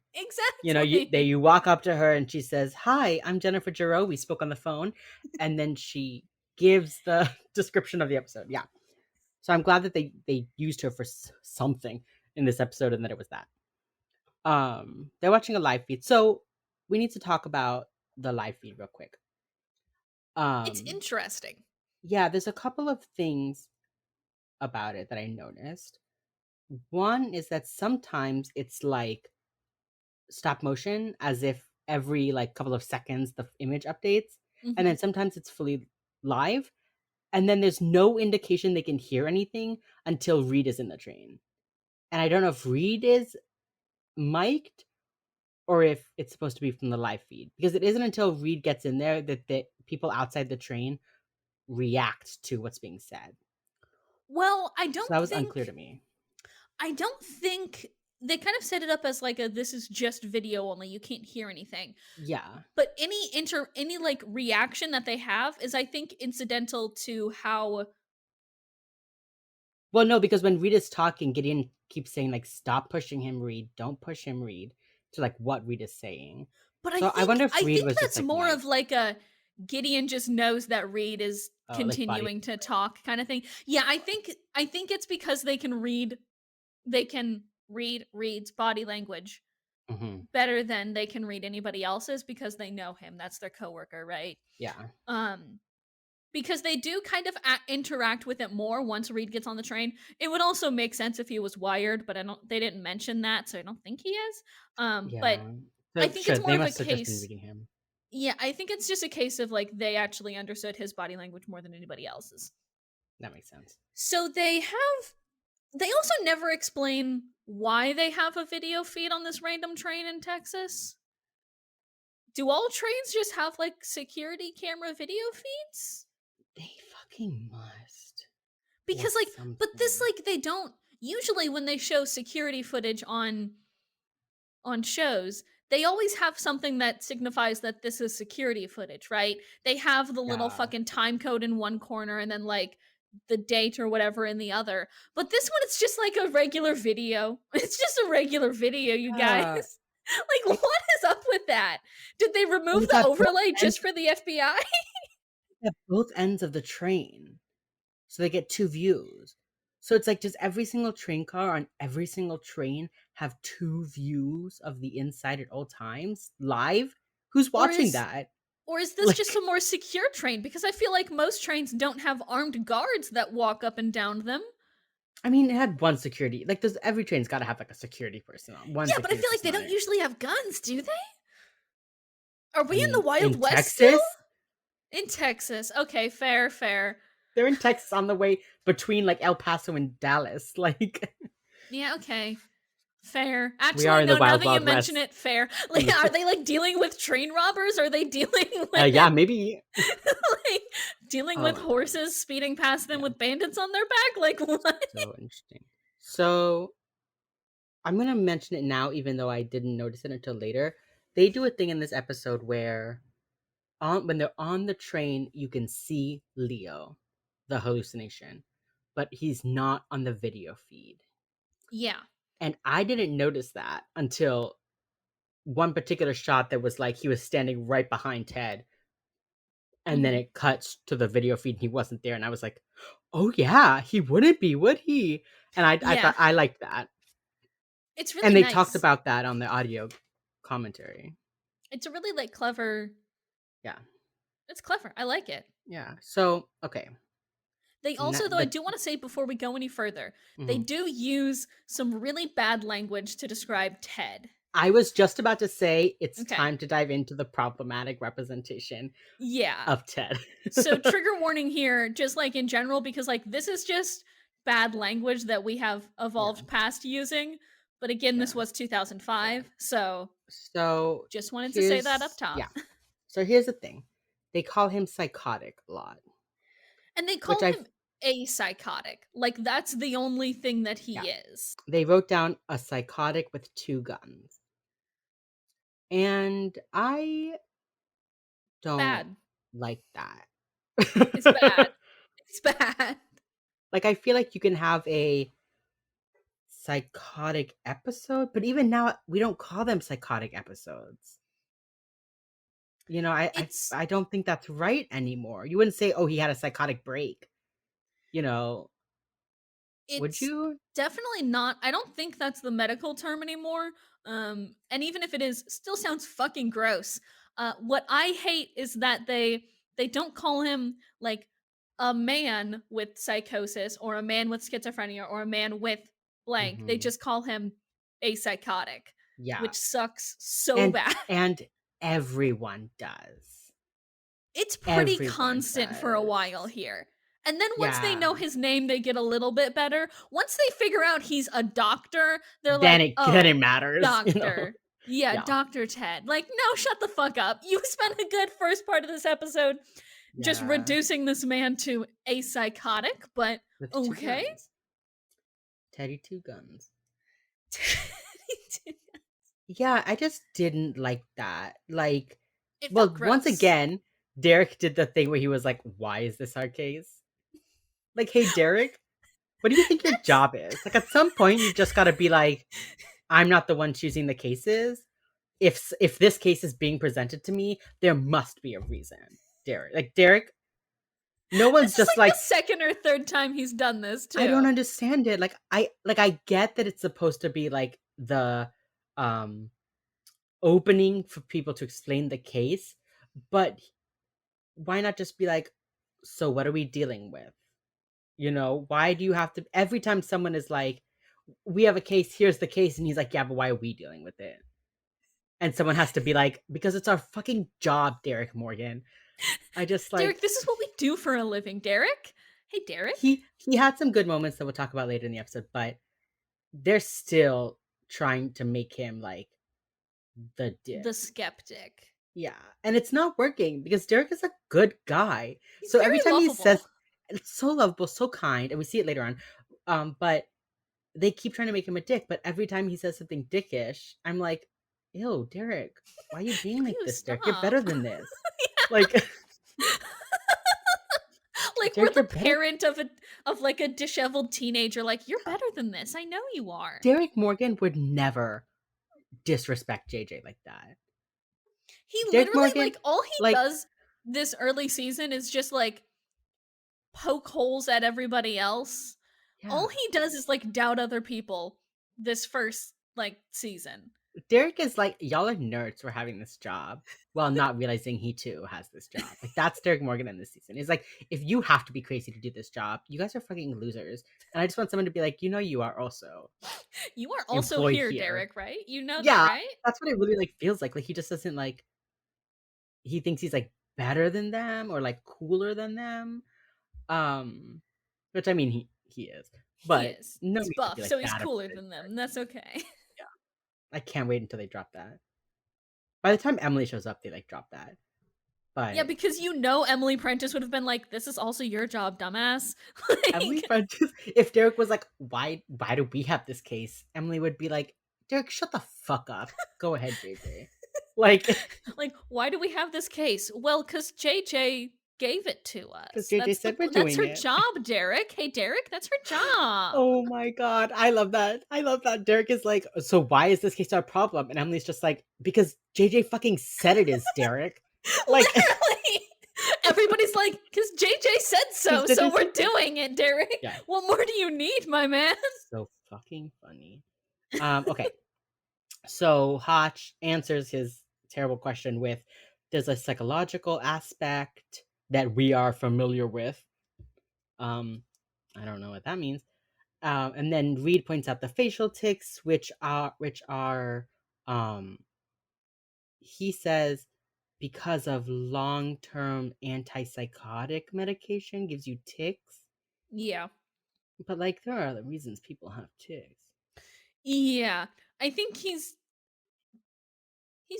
You know, exactly. you walk up to her and she says, "Hi, I'm Jennifer Giroux. We spoke on the phone," and then she gives the description of the episode. Yeah, so I'm glad that they used her for something in this episode, and that it was that. They're watching a live feed, so we need to talk about the live feed real quick. It's Um, interesting. yeah, there's a couple of things about it that I noticed. One is that sometimes it's like stop motion, as if every like couple of seconds the image updates, and Mhm. then sometimes it's fully live, and then there's no indication they can hear anything until Reed is in the train. And I don't know if Reed is mic'd or if it's supposed to be from the live feed, because it isn't until Reed gets in there that the people outside the train react to what's being said. Well, So that was unclear to me. I don't think they kind of set it up as like a this is just video only. You can't hear anything. Yeah. But any like reaction that they have is I think incidental to how. Well, no, because when Reed is talking, Gideon keeps saying like, "Stop pushing him, Reed. Don't push him, Reed." To like what Reed is saying. But So I wonder if I Reed think was just that's like more Mike. of like a Gideon just knows that Reed is Oh, like body. continuing to talk kind of thing. Yeah, I think it's because they can read Reed's body language Hmm. better than they can read anybody else's because they know him. That's their coworker, right? Yeah. Um because they do kind of interact with it more once Reed gets on the train. It would also make sense if he was wired, but I don't they didn't mention that, so I don't think he is. But Yeah. I So think sure, it's more they of a must have just been case. reading him. Yeah, I think it's just a case of like they actually understood his body language more than anybody else's. That makes sense. So they also never explain why they have a video feed on this random train in Texas. Do all trains just have like security camera video feeds? They fucking must. Or Because like but this something. like they don't usually when they show security footage on shows, they always have something that signifies that this is security footage, right? They have the little Yeah. fucking time code in one corner and then like the date or whatever in the other. But this one it's just like a regular video. It's just a regular video, you guys. Yeah. Like what is up with that? Did they And remove it's the at both overlay ends, just for the FBI? at both ends of the train. So they get two views. So it's like, does every single train car on every single train have two views of the inside at all times live? Who's Or watching is that? or is this just Like, a more secure train? Because I feel like most trains don't have armed guards that walk up and down them. I mean, it had one security. Like, there's every train's got to have like a security person on one Yeah, but I security feel like person they on don't it. usually have guns, do they? Are I we in the mean, Wild in West still? Texas, In Texas. Okay, fair, fair. they're in Texas on the way between like El Paso and Dallas. Like, Yeah, okay. Fair. we are Actually, in the no, now wild, that you wild mention west. it, fair. In Like, the are they like dealing with train robbers? Are they dealing with yeah, maybe. like dealing Oh with my god, horses speeding past them yeah, with bandits on their back? Like what? so interesting. So I'm gonna mention it now, even though I didn't notice it until later. They do a thing in this episode where, when they're on the train, you can see Leo, the hallucination. but he's not on the video feed. Yeah. And I didn't notice that until one particular shot that was like he was standing right behind Ted, and then Mhm. it cuts to the video feed and he wasn't there, and I was like, "Oh yeah, he wouldn't be, would he?" And I Yeah. thought I liked that. It's And really they talked nice. about that on the audio commentary. It's a really, like, clever. Yeah. It's clever. I like it. Yeah. So, okay. They Na also, though, I the do wanna say before we go any further, they Mhm. do use some really bad language to describe Ted. I was just about to say it's Okay. time to dive into the problematic representation Yeah. of Ted. So trigger warning here, just like in general, because like this is just bad language that we have Yeah, evolved past using. But again, this yeah, was yeah. 2005, so So, just wanted to say that up here's top. yeah. So here's the thing. They call him psychotic a lot, And they which call I him a psychotic. Like that's the only thing that yeah. he is. They wrote down a psychotic with 2 guns, and I don't Bad. like that. It's bad. It's bad. Like, I feel like you can have a psychotic episode, but even now, we don't call them psychotic episodes. You know, It's I don't think that's right anymore. You wouldn't say, "Oh, he had a psychotic break," you know, would it's you? definitely not. I don't think that's the medical term anymore. And even if it is, still sounds fucking gross. What I hate is that they don't call him like a man with psychosis or a man with schizophrenia or a man with blank. They Mhm. just call him a psychotic, Yeah, which sucks so and bad. and everyone does. It's pretty Everyone constant for a does. while here. And then once they Yeah. know his name, they get a little bit better. Once they figure out he's a doctor, they're Then like, it "Oh, matters, you know? doctor. Yeah, Yeah. Dr. Ted." Like, no, shut the fuck up. You spent a good first part of this episode just Yeah. reducing this man to a psychotic, but With 2 okay. guns. Teddy 2 guns. Yeah, I just didn't like that. Like, It felt well, once gross. again, Derek did the thing where he was like, "Why is this our case?" Like, "Hey, Derek, what do you think your That's job is?" Like, at some point, you've just gotta be like, "I'm not the one choosing the cases. If this case is being presented to me, there must be a reason, Derek." Like, Derek, no this one's is just like the like, second or third time he's done this I don't too. understand it. I get that it's supposed to be like the um opening for people to explain the case, but why not just be like, so what are we dealing with? You know, why do you have to every time someone is like, we have a case, here's the case, and he's like, yeah, but why are we dealing with it? And someone has to be like, because it's our fucking job, Derek Morgan. I just Derek, like this is what we do for a living, Derek. Hey, Derek. he had some good moments that we'll talk about later in the episode, but they're still trying to make him like the The dick. skeptic. Yeah, and it's not working because Derek is a good guy. He's So every very time he lovable. says it's so lovable, so kind, and we see it later on. But they keep trying to make him a dick, but every time he says something dickish, I'm like, "Ew, Derek, why are you being like Ew, this, Derek? You're better stop. than this." Like, Like we're Derek, the you're better. parent of like a disheveled teenager. Like you're better than this. I know you are. Derek Morgan would never disrespect JJ like that. He Derek literally Morgan, like all he like, does this early season is just like poke holes at everybody else. All yeah. he does is like doubt other people this first like season. Derek is like, y'all are nerds for having this job while not realizing he too has this job. Like, that's Derek Morgan in this season. He's like, if you have to be crazy to do this job, you guys are fucking losers. And I just want someone to be like, you are also You are also employed here, here. Derek, right? You know that, Yeah, right? that's what it really like feels like. Like, he just doesn't like, he thinks he's like better than them or like cooler than them. Um, which I mean, he is, He but is. no He's need to be buff, like so he's that about cooler it. than them. That's okay. Yeah, I can't wait until they drop that. By the time Emily shows up, they like drop that. Yeah, But because you know Emily Prentice would have been like, "This is also your job, dumbass." Emily Like, Francis, if Derek was like, why do we have this case? Emily would be like, Derek, shut the fuck up. Go ahead, JJ. Like, like, why do we have this case? Well, because JJ gave it to because us. JJ said we're That's doing her it. job, Derek. Hey, Derek, that's her job. Oh my god, I love that. I love that. Derek is like, so why is this case our problem? And Emily's just like, because JJ fucking said it is, Derek. Like, Literally. Everybody's like, because JJ said so, because so JJ we're said so. doing it, Derek. Yeah, What more do you need, my man? so fucking funny. Okay. So Hotch answers his terrible question with, there's a psychological aspect that we are familiar with. I don't know what that means. And then Reed points out the facial tics, which are he says because of long-term antipsychotic medication gives you tics. Yeah. But like there are other reasons people have tics. Yeah. I think he's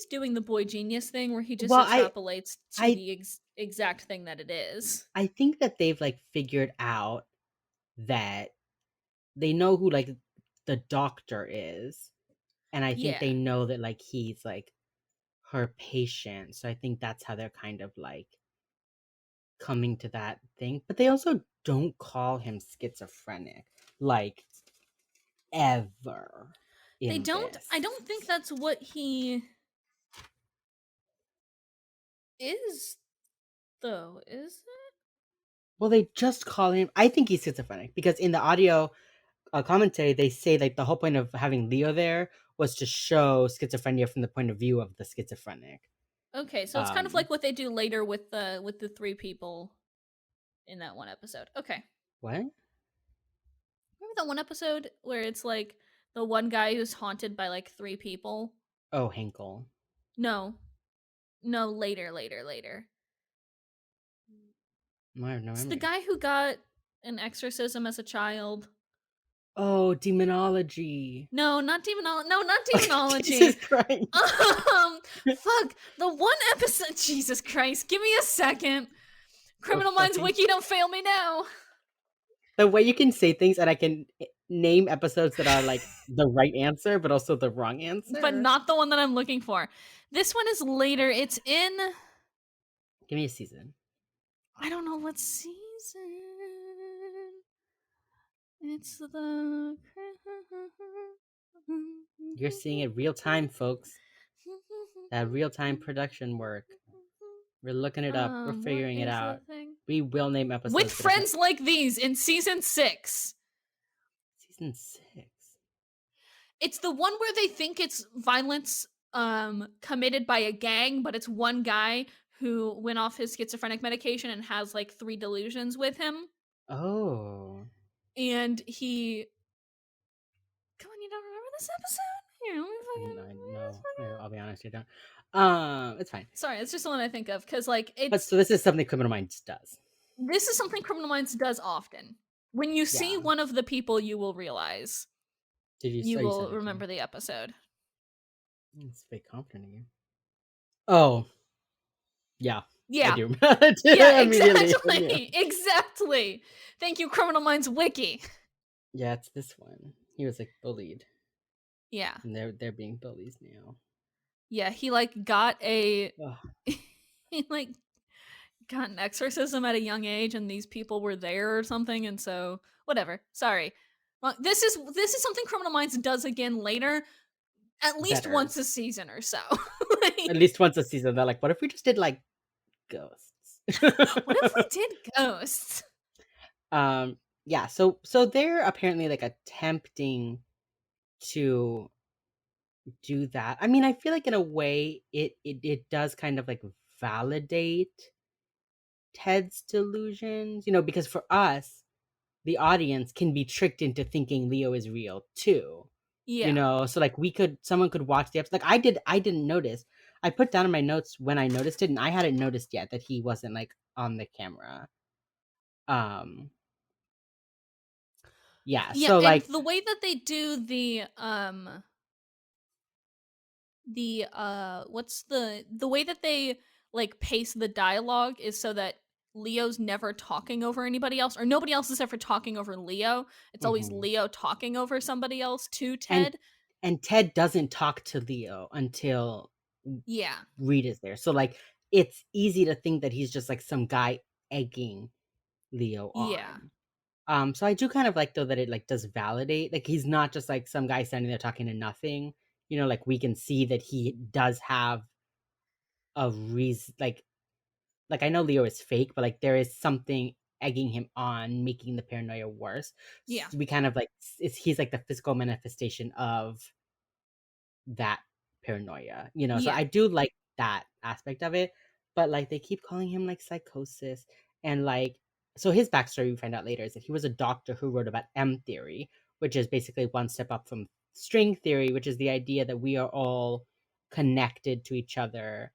doing the boy genius thing where he just Well, extrapolates to I the exact thing that it is. I think that they've like figured out that they know who like the doctor is, and I think Yeah. they know that like he's like her patient. So I think that's how they're kind of like coming to that thing. But they also don't call him schizophrenic like ever They in don't this. I don't think that's what he is though, is it? Well, they just call him. I think he's schizophrenic because in the audio commentary they say like the whole point of having Leo there was to show schizophrenia from the point of view of the schizophrenic. Okay, so it's kind of like what they do later with the three people in that one episode. Okay. What? Remember that one episode where it's like the one guy who's haunted by like three people? Oh, Henkel. No. No, later. I have no It's the memory. guy who got an exorcism as a child. Oh, demonology. No, not demonology. No, not demonology. Jesus Christ. Fuck. The one episode. Jesus Christ. Give me a second. Criminal Minds fucking- Wiki, don't fail me now. The way you can say things and I can name episodes that are like the right answer, but also the wrong answer. But not the one that I'm looking for. This one is later. It's in. Give me a season. I don't know what season. It's the. You're seeing it real time, folks. That real time production work. We're looking it up. We're figuring it out. We will name episodes With friends like these in season 6. Season 6. It's the one where they think it's violence committed by a gang, but it's one guy who went off his schizophrenic medication and has like 3 delusions with him. Oh. And he. Come on, you don't remember this episode? No, I'll be honest, you don't. It's fine. Sorry, it's just the one I think of because like it's. But so this is something Criminal Minds does. This is something Criminal Minds does often. When you see one of the people, you will realize. You will remember the episode. It's very confident in you. Oh. Yeah. Yeah. I do. Yeah, exactly. Yeah. Exactly. Thank you, Criminal Minds Wiki. Yeah, it's this one. He was like bullied. Yeah. And they're being bullies now. Yeah, he like got a he like got an exorcism at a young age and these people were there or something, and so whatever. Sorry. Well, this is something Criminal Minds does again later, at least once a season or so. Like, at least once a season. They're like, what if we just did like ghosts? What if we did ghosts? Yeah, so they're apparently like attempting to do that. I mean, I feel like in a way it does kind of like validate Ted's delusions, because for us, the audience can be tricked into thinking Leo is real too. Yeah. So like someone could watch the episode. Like I didn't notice. I put down in my notes when I noticed it, and I hadn't noticed yet that he wasn't like on the camera. Yeah, so and like the way that they do the what's the way that they like pace the dialogue is so that Leo's never talking over anybody else, or nobody else is ever talking over Leo. It's always Leo talking over somebody else to Ted. And Ted doesn't talk to Leo until Reed is there. So like it's easy to think that he's just like some guy egging Leo Yeah. on. So I do kind of like though that it like does validate, like he's not just like some guy standing there talking to nothing. Like we can see that he does have a reason. Like I know Leo is fake, but like there is something egging him on, making the paranoia worse. Yeah. We kind of like he's like the physical manifestation of that paranoia. So Yeah. I do like that aspect of it, but like they keep calling him like psychosis and like so his backstory we find out later is that he was a doctor who wrote about M theory, which is basically one step up from string theory, which is the idea that we are all connected to each other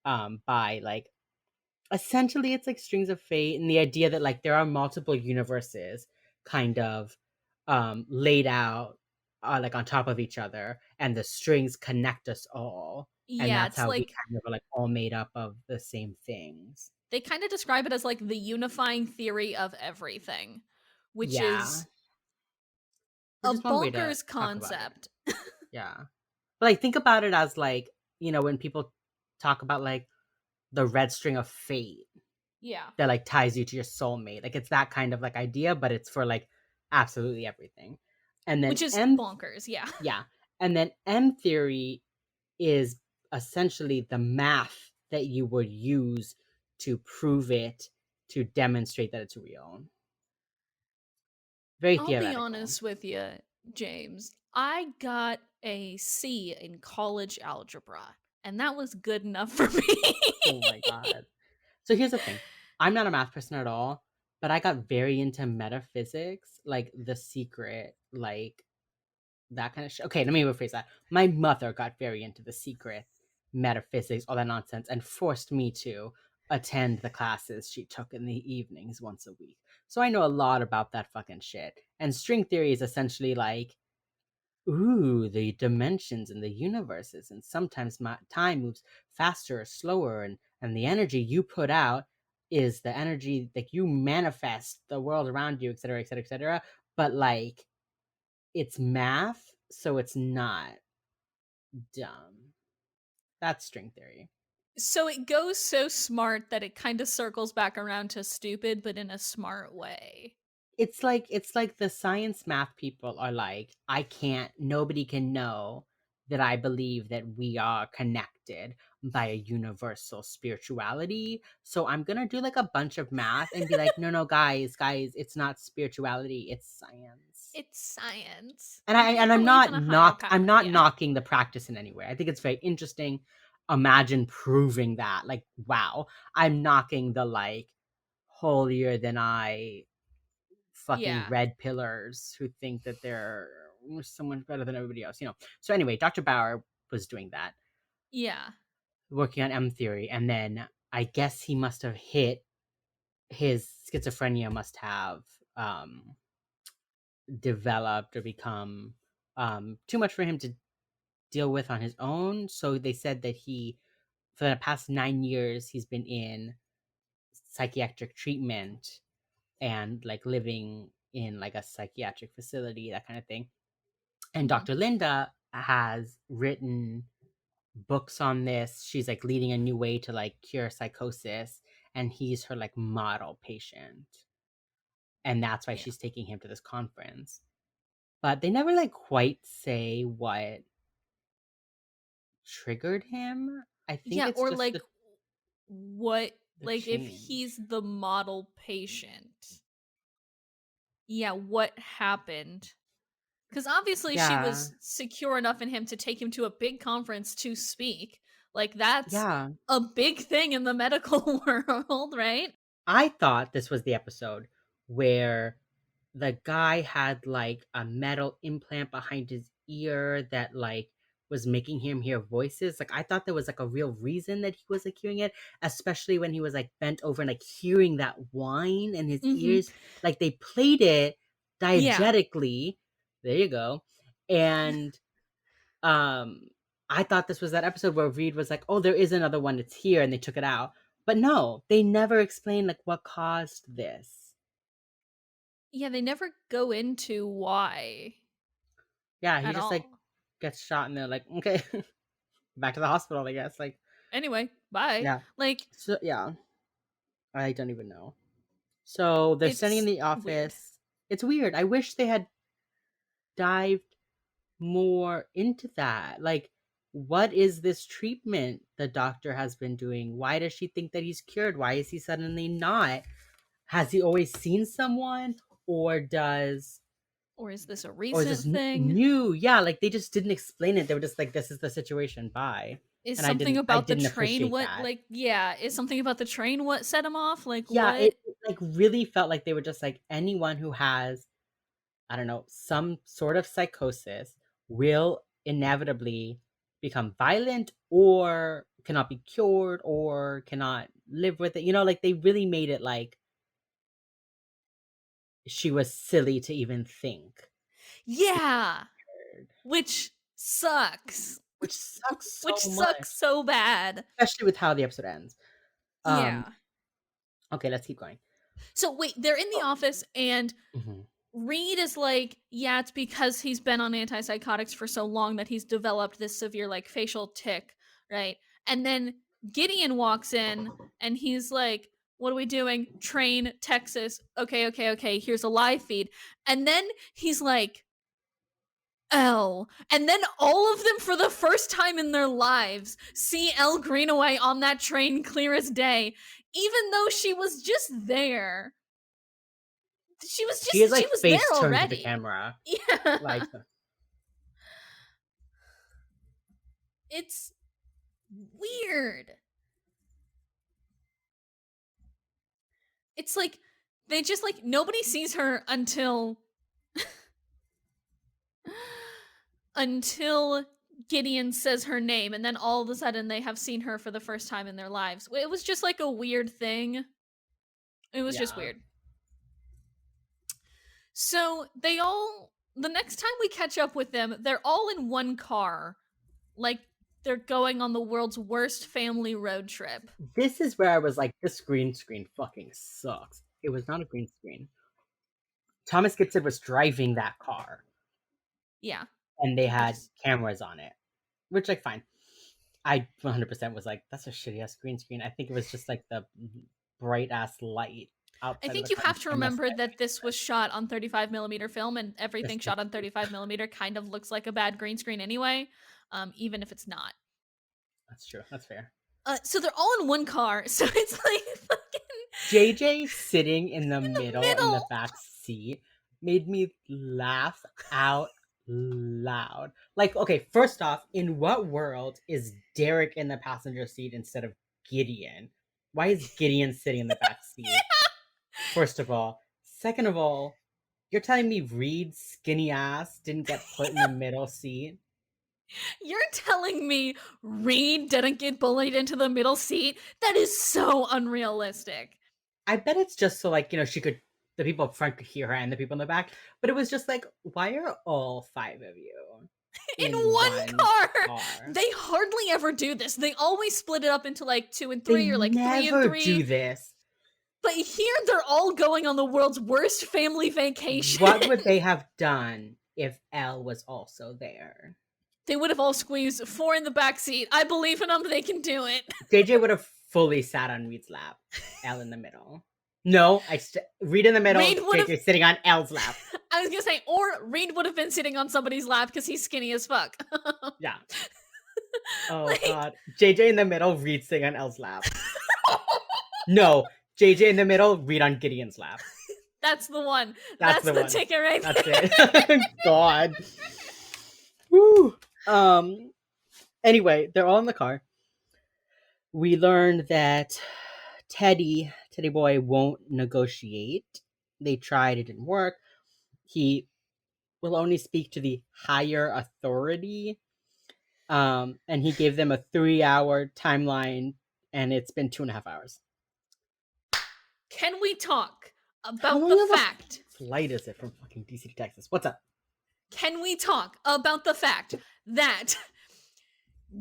by like essentially it's like strings of fate and the idea that like there are multiple universes kind of laid out like on top of each other and the strings connect us all and Yeah, that's it's how we like kind of are like all made up of the same things. they kind of describe it as like the unifying theory of everything, which Yeah, is which a is one way to bonkers talk about it. concept. Yeah, but like think about it as like when people talk about like the red string of fate Yeah. that like ties you to your soulmate. Like it's that kind of like idea, but it's for like absolutely everything. And then Which is M bonkers, yeah. yeah. And then M theory is essentially the math that you would use to prove it, to demonstrate that it's real. Very I'll be theoretical. honest with you, James. I got a C in college algebra, and that was good enough for me. Oh my god. So here's the thing. I'm not a math person at all, but I got very into metaphysics, like The Secret, like that kind of shit. Okay, let me rephrase that. My mother got very into The Secret, metaphysics, all that nonsense, and forced me to attend the classes she took in the evenings once a week. So I know a lot about that fucking shit. And string theory is essentially like, ooh, the dimensions and the universes, and sometimes time moves faster or slower, and the energy you put out is the energy like you manifest the world around you, etc., etc., etc. But like it's math, so it's not dumb. That's string theory. So it goes so smart that it kind of circles back around to stupid, but in a smart way. It's like the science math people are like, I can't nobody can know that I believe that we are connected by a universal spirituality. So I'm gonna do like a bunch of math and be like, no, no, guys, it's not spirituality, it's science. It's science. And You I can't and I'm believe in not a higher I'm power. not Yeah. knocking the practice in any way. I think it's very interesting. Imagine proving that. Like, wow. I'm knocking the like holier than I fucking Yeah. red pillars who think that they're so much better than everybody else. So anyway, Dr. Bauer was doing that, Yeah. working on M theory, and then I guess he must have hit his schizophrenia must have um developed or become too much for him to deal with on his own. So they said that he, for the past 9 years, he's been in psychiatric treatment and like living in like a psychiatric facility, that kind of thing. And Hmm. Dr. Linda has written books on this. She's like leading a new way to like cure psychosis, and he's her like model patient. And that's why Yeah. she's taking him to this conference. But they never like quite say what triggered him. I think Yeah, it's or just like what the like if change. he's the model patient. Yeah, what happened? Cuz obviously she Yeah. was secure enough in him to take him to a big conference to speak. Like that's Yeah. a big thing in the medical world, right? I thought this was the episode where the guy had like a metal implant behind his ear that like was making him hear voices. Like I thought there was like a real reason that he was like hearing it, especially when he was like bent over and like hearing that whine in his Mhm. ears. Like they played it Yeah. diegetically. There you go. And um I thought this was that episode where Reed was like, "Oh, there is another one. It's here," and they took it out. But no, they never explain like what caused this. Yeah, they never go into why Yeah, he at just like all. gets shot and they're like, "Okay, back to the hospital, I guess." Like, Anyway, bye. yeah. Like So yeah. I don't even know. So they're sitting in It's the weird. office. It's weird. I wish they had dived more into that. Like, what is this treatment the doctor has been doing? Why does she think that he's cured? Why is he suddenly not? Has he always seen someone? Or does Or is this a or is recent this thing? new? Yeah, like they just didn't explain it. They were just like, this is the situation. Bye. Is And I something didn't I about the didn't train appreciate what, that. like, yeah, is something about the train what set him off? Like, Yeah, what? it like really felt like they were just like anyone who has, I don't know, some sort of psychosis will inevitably become violent or cannot be cured or cannot live with it. You know, like they really made it like she was silly to even think. Yeah, which sucks. Which sucks Which so sucks much, so bad. especially with how the episode ends. Um, Yeah. okay, let's keep going. So wait, they're in the office and Mhm. Reed is like, yeah, it's because he's been on antipsychotics for so long that he's developed this severe like facial tic, right? And then Gideon walks in and he's like, what are we doing? Train, Texas. Okay, okay, okay. Here's a live feed. And then he's like, Elle. And then all of them, for the first time in their lives, see Elle Greenaway on that train clear as day, even though she was just there. She is She like was there face turned to the already. camera, like Yeah. It's weird. It's like they just like nobody sees her until until Gideon says her name, and then all of a sudden they have seen her for the first time in their lives. It was just like a weird thing. It was just yeah. weird. So the next time we catch up with them, they're all in one car. Like they're going on the world's worst family road trip. This is where I was like, this green screen fucking sucks. It was not a green screen. Thomas Gibson was driving that car Yeah. and they had Because cameras on it, which, like, fine. I 100% was like, that's a shitty ass green screen. I think it was just like the bright ass light I outside of think the you car have to in the remember sky. that this was shot on 35 millimeter film, and everything That's shot on 35 millimeter kind of looks like a bad green screen anyway, even if it's not. true. That's fair. So they're all in one car, so it's like fucking JJ sitting in the in the middle in the middle. back seat made me laugh out loud. Like, okay, first off, in what world is Derek in the passenger seat instead of Gideon? Why is Gideon sitting in the back seat? First of all. Second of all, you're telling me Reed's skinny ass didn't get put in the middle seat? You're telling me Reed didn't get bullied into the middle seat? That is so unrealistic. I bet it's just so, like, the people up front could hear her and the people in the back. But it was just like, why are all five of you In in one car. car? They hardly ever do this. They always split it up into like 2 and They 3 or like 3 and never 3. do this. But here they're all going on the world's worst family vacation. What would they have done if Elle was also there? They would have all squeezed 4 in the back seat. I believe in them. They can do it. JJ would have fully sat on Reed's lap, Elle in the middle. No, Reed in the middle, Reed would've- JJ sitting on Elle's lap. I was gonna say, or Reed would have been sitting on somebody's lap because he's skinny as fuck. Yeah. Oh, Like- God. JJ in the middle, Reed sitting on Elle's lap. No, JJ in the middle, Reed on Gideon's lap. That's the one. That's That's the one. ticket right That's there. it. God. Woo. Anyway, they're all in the car. We learned that Teddy Boy won't negotiate. They tried, it didn't work. He will only speak to the higher authority. And he gave them a 3-hour timeline, and it's been 2.5 hours. Can we talk How about long the of a fact? flight is it from fucking DC to Texas? What's up? Can we talk about the fact that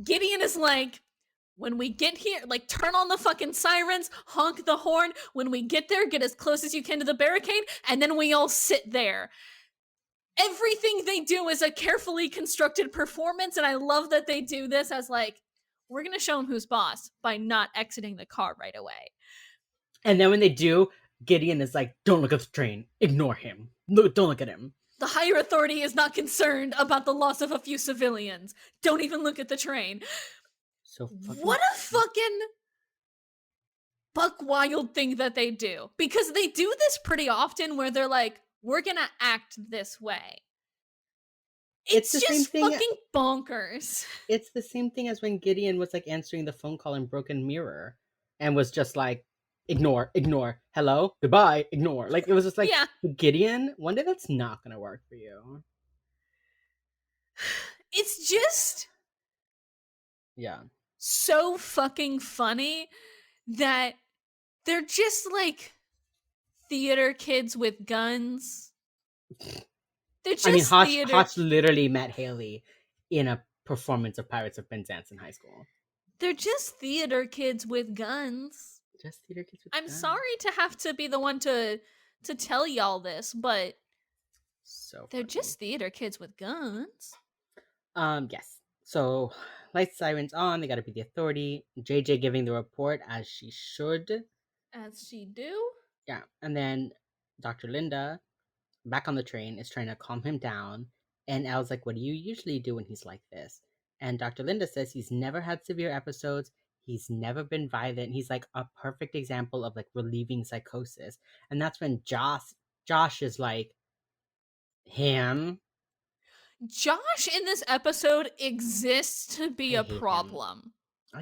Gideon is like, when we get here, like, turn on the fucking sirens, honk the horn. When we get there, get as close as you can to the barricade, and then we all sit there. Everything they do is a carefully constructed performance, and I love that they do this as, like, we're gonna show him who's boss by not exiting the car right away. And then when they do, Gideon is like, "Don't look at the train. Ignore him. Look, don't look at him." The higher authority is not concerned about the loss of a few civilians. Don't even look at the train. So fucking. What a fucking buck wild thing that they do. Because they do this pretty often where they're like, we're gonna act this way. It's the same just thing. fucking bonkers. It's the same thing as when Gideon was like answering the phone call in Broken Mirror, and was just like, "Ignore, ignore. Hello, goodbye, ignore." Like it was just like, Yeah. Gideon, one day that's not gonna work for you. It's just Yeah. so fucking funny that they're just like theater kids with guns. They're just Hotch literally met Haley in a performance of Pirates of Penzance in high school. They're just theater kids with guns. Just theater kids with I'm guns. sorry to have to be the one to tell y'all this, but so they're funny. just theater kids with guns. Yes. So lights sirens on, they gotta be the authority. JJ giving the report as she should. As she do. Yeah. And then Dr. Linda, back on the train, is trying to calm him down. And Elle's like, "What do you usually do when he's like this?" And Dr. Linda says he's never had severe episodes. He's never been violent. He's like a perfect example of like relieving psychosis. And that's when Josh is like, him. Josh in this episode exists to be I a hate him. problem.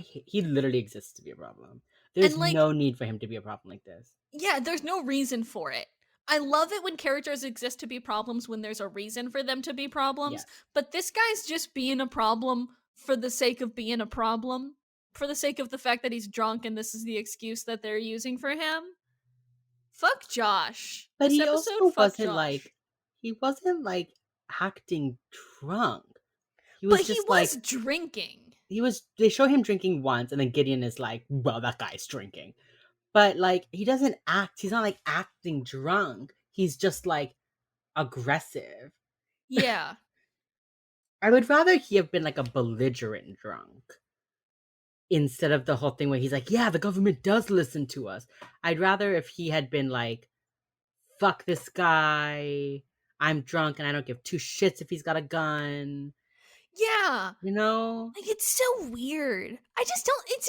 He literally exists to be a problem. There's like, no need for him to be a problem like this. Yeah, there's no reason for it. I love it when characters exist to be problems when there's a reason for them to be problems. Yes. But this guy's just being a problem for the sake of being a problem. For the sake of the fact that he's drunk and this is the excuse that they're using for him. Fuck Josh. But this he episode, also fuck wasn't Josh. like, he wasn't like acting drunk. He But was he just was like drinking. They show him drinking once, and then Gideon is like, "Well, that guy's drinking." But like he doesn't act, he's not like acting drunk. He's just like aggressive. Yeah. I would rather he have been like a belligerent drunk instead of the whole thing where he's like, "Yeah, the government does listen to us." I'd rather if he had been like, "Fuck this guy. I'm drunk and I don't give two shits if he's got a gun." Yeah. You know? Like it's so weird. I just don't it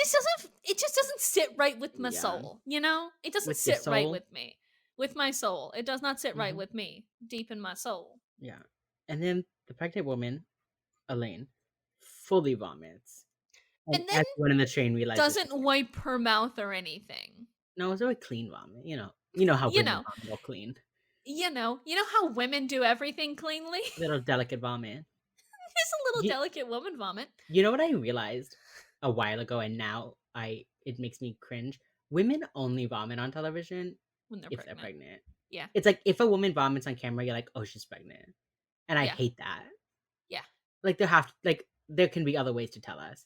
just doesn't sit right with my soul, you know? It doesn't sit right with me. With my soul. It does not sit right with me. Deep in my soul. Yeah. And then the pregnant woman, Elaine, fully vomits. And then everyone in the train realizes doesn't wipe her mouth or anything. No, it's a very clean vomit. You know how women vomit all clean. You know how women do everything cleanly? Little delicate vomit. It's a little delicate woman vomit. You know what I realized a while ago, and now it makes me cringe? Women only vomit on television when they're pregnant. Yeah. It's like if a woman vomits on camera, you're like, "Oh, she's pregnant." And I hate that. Yeah. Like there can be other ways to tell us.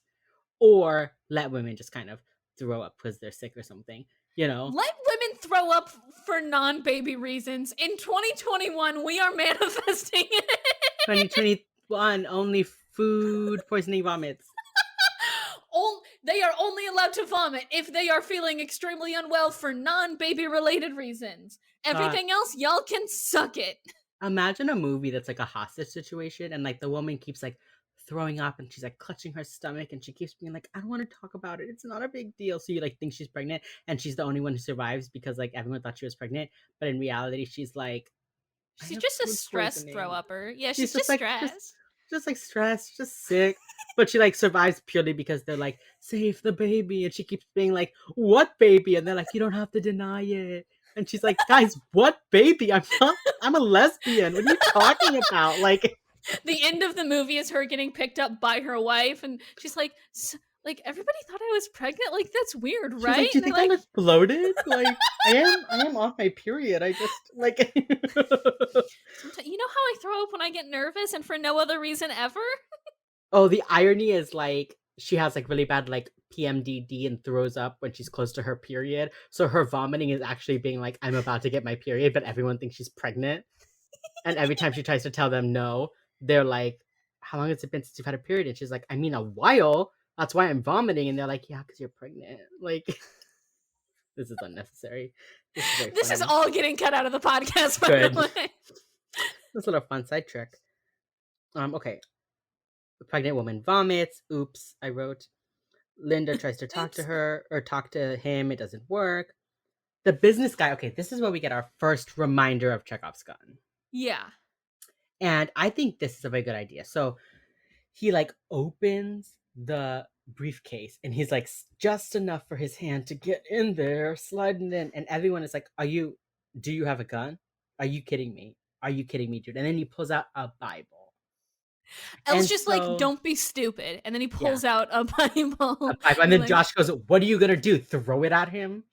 Or let women just kind of throw up because they're sick or something, you know? Let women throw up for non-baby reasons. In 2021, we are manifesting it. 2021, only food poisoning vomits. They are only allowed to vomit if they are feeling extremely unwell for non-baby related reasons. Everything else, y'all can suck it. Imagine a movie that's like a hostage situation and like the woman keeps like throwing up and she's like clutching her stomach and she keeps being like, "I don't want to talk about it. It's not a big deal." So you like think she's pregnant and she's the only one who survives because like everyone thought she was pregnant. But in reality, she's like, she's just a stress throw upper. Yeah, she's just like, stressed. Just like stressed, just sick. But she like survives purely because they're like, "Save the baby." And she keeps being like, "What baby?" And they're like, "You don't have to deny it." And she's like, "Guys, what baby? I'm a lesbian. What are you talking about?" Like the end of the movie is her getting picked up by her wife, and she's like, everybody thought I was pregnant. Like that's weird, she's right? Like, do you think I look bloated? Like I am off my period. I just like you know how I throw up when I get nervous and for no other reason ever? Oh, the irony is like she has like really bad like PMDD and throws up when she's close to her period. So her vomiting is actually being like, "I'm about to get my period," but everyone thinks she's pregnant. And every time she tries to tell them no, they're like, "How long has it been since you've had a period?" And she's like, "I mean, a while. That's why I'm vomiting." And they're like, "Yeah, because you're pregnant." Like This is unnecessary. This is very This is funny. all getting cut out of the podcast, by the Good. way. This little fun side trick. Okay. The pregnant woman vomits. Oops, I wrote. Linda tries to talk to Oops. her or talk to him. It doesn't work. The business guy. Okay, this is where we get our first reminder of Chekhov's gun. Yeah. And I think this is a very good idea. So he like opens the briefcase and he's like just enough for his hand to get in there, sliding in, and everyone is like, do you have a gun? Are you kidding me? Are you kidding me, dude? And then he pulls out a Bible. Elle's And just like, so don't be stupid. And then he yeah, pulls out a a Bible. Bible. And He's then like, Josh goes, what are you gonna do? Throw it at him?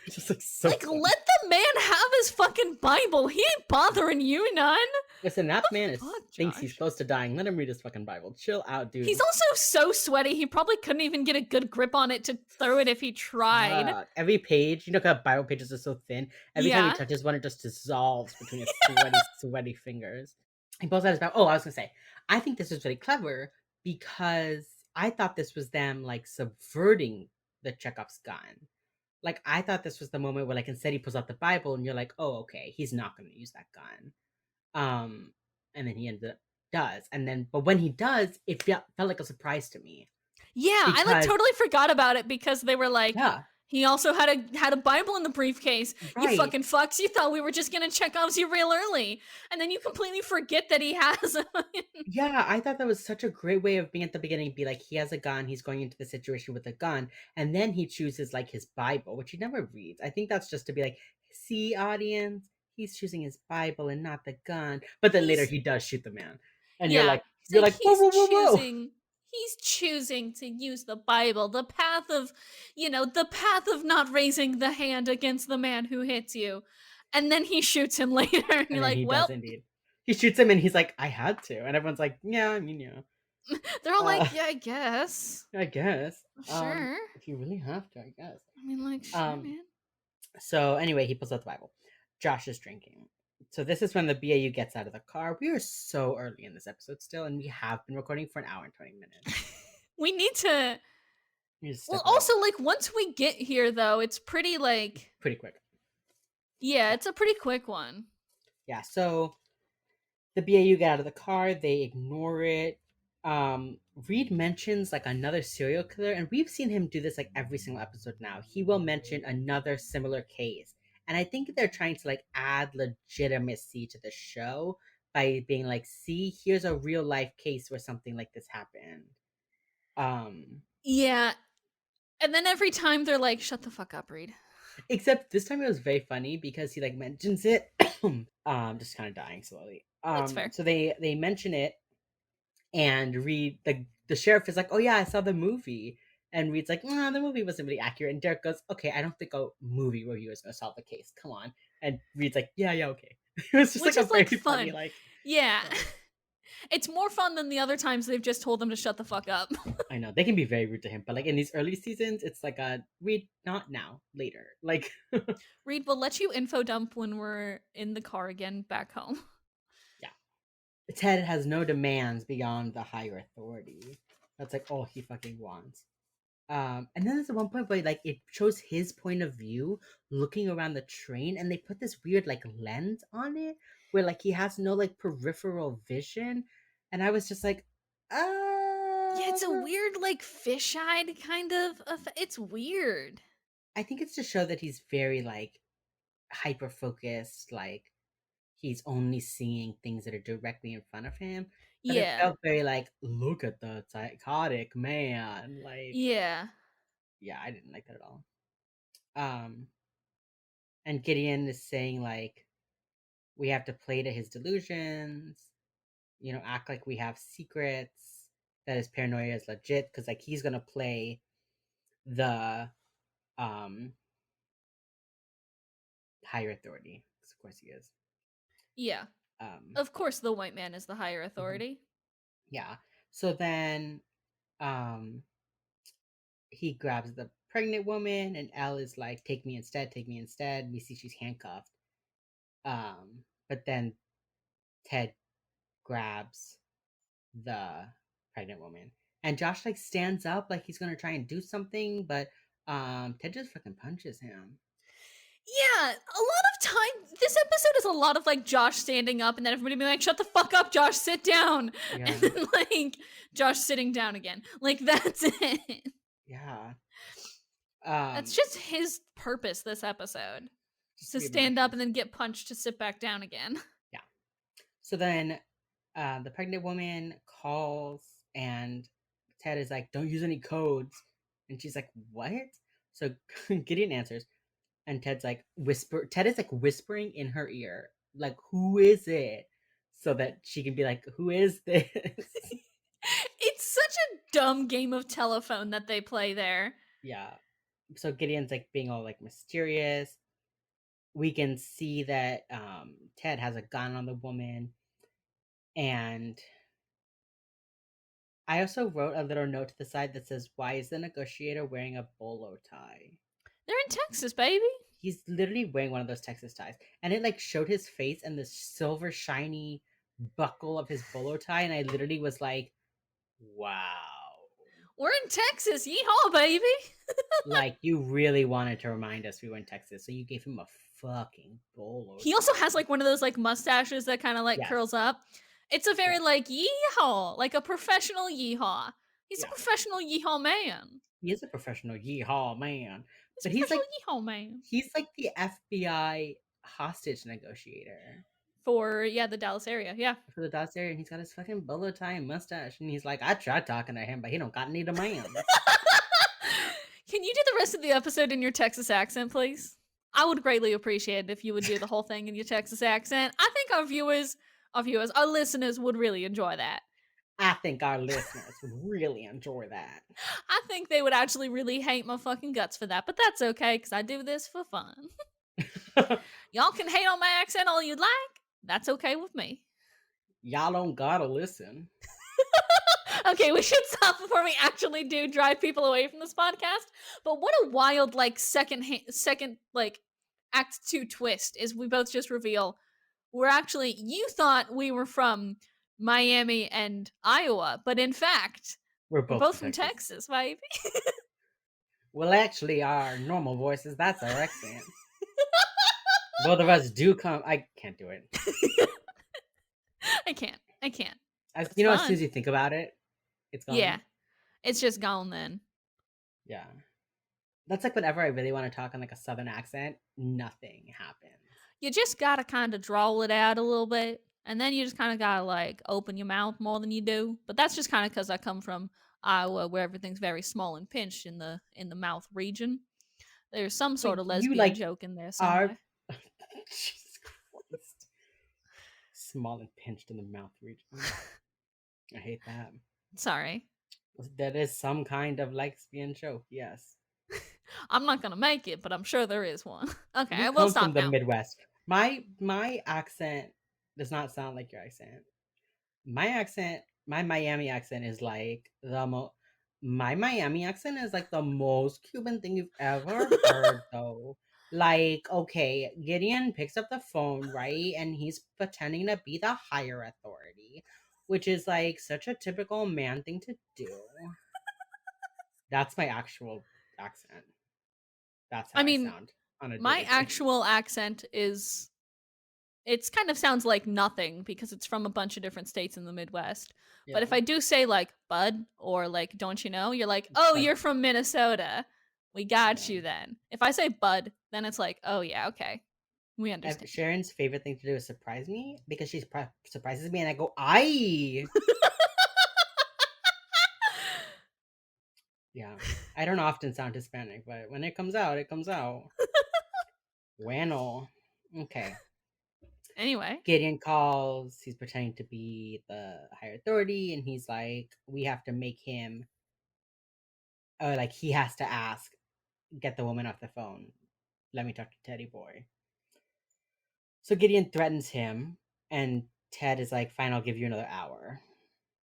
It's just like so let funny. the man have his fucking Bible. He ain't bothering you none. Listen, that man Fuck, thinks he's Josh. close to dying. Let him read his fucking Bible. Chill out, dude. He's also so sweaty, he probably couldn't even get a good grip on it to throw it if he tried. Every page, you know how Bible pages are so thin? Every time he Yeah. touches one, it just dissolves between his sweaty, sweaty fingers. He pulls out his Bible. Oh, I was gonna say, I think this was really clever because I thought this was them like subverting the Chekhov's gun. Like I thought this was the moment where like instead he pulls out the Bible and you're like, oh, okay, he's not gonna use that gun. And then he ended up does. And then but when he does, it felt like a surprise to me. Yeah, I like Because totally forgot about it because they were like, yeah, he also had a Bible in the briefcase. You right. fucking fucks. You thought we were just gonna check off you real early. And then you completely forget that he has a Yeah, I thought that was such a great way of being at the beginning, be like, he has a gun, he's going into the situation with a gun, and then he chooses like his Bible, which he never reads. I think that's just to be like, see, audience, he's choosing his Bible and not the gun. But then later he's he does shoot the man. And yeah. He's you're like like, whoa, whoa, whoa, whoa. he's choosing to use the Bible, the path of the path of not raising the hand against the man who hits you. And then he shoots him later, and And you're then like, he does well, indeed. He shoots him and he's like, I had to. And everyone's like, yeah, I mean, yeah. they're all Uh like, yeah, I guess. I guess. Sure. If you really have to, I guess. I mean, like, sure, Um man. So anyway, he pulls out the Bible. Josh is drinking. So this is when the BAU gets out of the car. We are so early in this episode still, and we have been recording for an hour and 20 minutes. We need to. We just Well, step it up also, like, once we get here, though, it's pretty, like, pretty quick. yeah, it's a pretty quick one. Yeah, so the BAU get out of the car, they ignore it. Reed mentions like another serial killer, and we've seen him do this like every single episode now. He will mention another similar case. And I think they're trying to like add legitimacy to the show by being like, see, here's a real life case where something like this happened. Yeah. And then every time they're like, shut the fuck up, Reed. Except this time it was very funny because he like mentions it. Just kind of dying slowly. That's fair. So they mention it, and Reed the sheriff is like, oh yeah, I saw the movie. And Reed's like, nah, the movie wasn't really accurate. And Derek goes, okay, I don't think a movie reviewer is gonna solve the case. Come on. And Reed's like, yeah, okay. It was just Which like a is like very fun. funny, like, Yeah. yeah. It's more fun than the other times they've just told them to shut the fuck up. I know they can be very rude to him, but like in these early seasons, it's like a Reed, not now, later. Like Reed, we'll let you info dump when we're in the car again back home. yeah. Ted has no demands beyond the higher authority. That's like all he fucking wants. And then there's one point where like it shows his point of view looking around the train, and they put this weird like lens on it where like he has no like peripheral vision, and I was just like, Yeah, it's a weird, like, fish-eyed kind of. It's weird. I think it's to show that he's very like hyper focused, like he's only seeing things that are directly in front of him. But it Yeah. felt very like, look at the psychotic man. Like, Yeah. yeah, I didn't like that at all. And Gideon is saying like, we have to play to his delusions, act like we have secrets, that his paranoia is legit, because like he's gonna play the um higher authority, 'cause of course he is. Yeah. um Of course, the white man is the higher mhm, authority. yeah. So then um he grabs the pregnant woman, and Elle is like, take me instead, take me instead. We see she's handcuffed. But then Ted grabs the pregnant woman, and Josh like stands up like he's gonna try and do something, but Ted just fucking punches him. Yeah, a lot of time. This episode is a lot of like Josh standing up and then everybody being like, "Shut the fuck up, Josh, sit down," and Yeah, then like Josh sitting down again. Like that's it. yeah. That's Um, just his purpose this episode. just to To be stand up obnoxious. and then get punched to sit back down again. Yeah. So then, the pregnant woman calls, and Ted is like, "Don't use any codes," and she's like, "What?" So Gideon answers, and Ted's like whisper. Ted is like whispering in her ear, like, "Who is it?" So that she can be like, "Who is this?" It's such a dumb game of telephone that they play there. Yeah. So Gideon's like being all like mysterious. We can see that Ted has a gun on the woman, and I also wrote a little note to the side that says, "Why is the negotiator wearing a bolo tie?" They're in Texas, baby. He's literally wearing one of those Texas ties, and it like showed his face and the silver shiny buckle of his bolo tie, and I literally was like, "Wow!" We're in Texas, yeehaw, baby. Like you really wanted to remind us we were in Texas, so you gave him a fucking bolo He also tie. has like one of those like mustaches that kind of like Yes, curls up. It's a very yes, like yeehaw, like a professional yeehaw. He's a yeah. professional yeehaw man. He is a professional yeehaw man, He's a but he's professional like yeehaw man. he's like the FBI hostage negotiator For yeah, the Dallas area. Yeah. for the Dodge area, and he's got his fucking bolo tie and mustache, and he's like, I tried talking to him, but he don't got any demands. Can you do the rest of the episode in your Texas accent, please? I would greatly appreciate it if you would do the whole thing in your Texas accent. I think our listeners would really enjoy that. I think our listeners would really enjoy that. I think they would actually really hate my fucking guts for that, but that's okay because I do this for fun. Y'all can hate on my accent all you'd like. That's okay with me. Y'all don't gotta listen. Okay, we should stop before we actually do drive people away from this podcast. But what a wild like second like act 2 twist is we both just reveal we're actually you thought we were from Miami and Iowa, but in fact, We're we're both both from from Texas. Texas, baby. Well, actually, our normal voices, that's our accent. Both of us do come. I can't do it. I can't. I can't. As It's you know, as soon as fun. you think about it, it's Yeah. gone. It's just gone then. Yeah. That's like whenever I really want to talk in like a southern accent, nothing happens. You just gotta kind of drawl it out a little bit, and then you just kind of gotta like open your mouth more than you do. But that's just kind of because I come from Iowa, where everything's very small and pinched in the mouth region. There's some sort Wait, of you lesbian like joke in there are somewhere. Jesus Christ. Small and pinched in the mouth region. I hate that. Sorry, That is some kind of lesbian joke, yes. I'm not gonna make it, but I'm sure there is one. Okay, You I will come from stop the now. Midwest. My accent does not sound like your accent. My Miami accent is like my Miami accent is like the most Cuban thing you've ever heard though. Like, okay, Gideon picks up the phone, right? And he's pretending to be the higher authority, which is like such a typical man thing to do. That's my actual accent. That's how I I mean, sound on a my daily actual basis. accent is it's kind of sounds like nothing because it's from a bunch of different states in the Midwest. But Yeah. if I do say like bud or like don't you know, you're like, "Oh, But you're from Minnesota. We got yeah. you then." If I say bud, then it's like, "Oh yeah, okay. We understand." Sharon's favorite thing to do is surprise me because she surprises me and I go, "I." Yeah. I don't often sound Hispanic, but when it comes out, it comes out. Bueno. Okay. Anyway, Gideon calls. He's pretending to be the higher authority, and he's like, "We have to make him." Like he has to ask, get the woman off the phone. Let me talk to Teddy Boy. So Gideon threatens him, and Ted is like, "Fine, I'll give you another hour.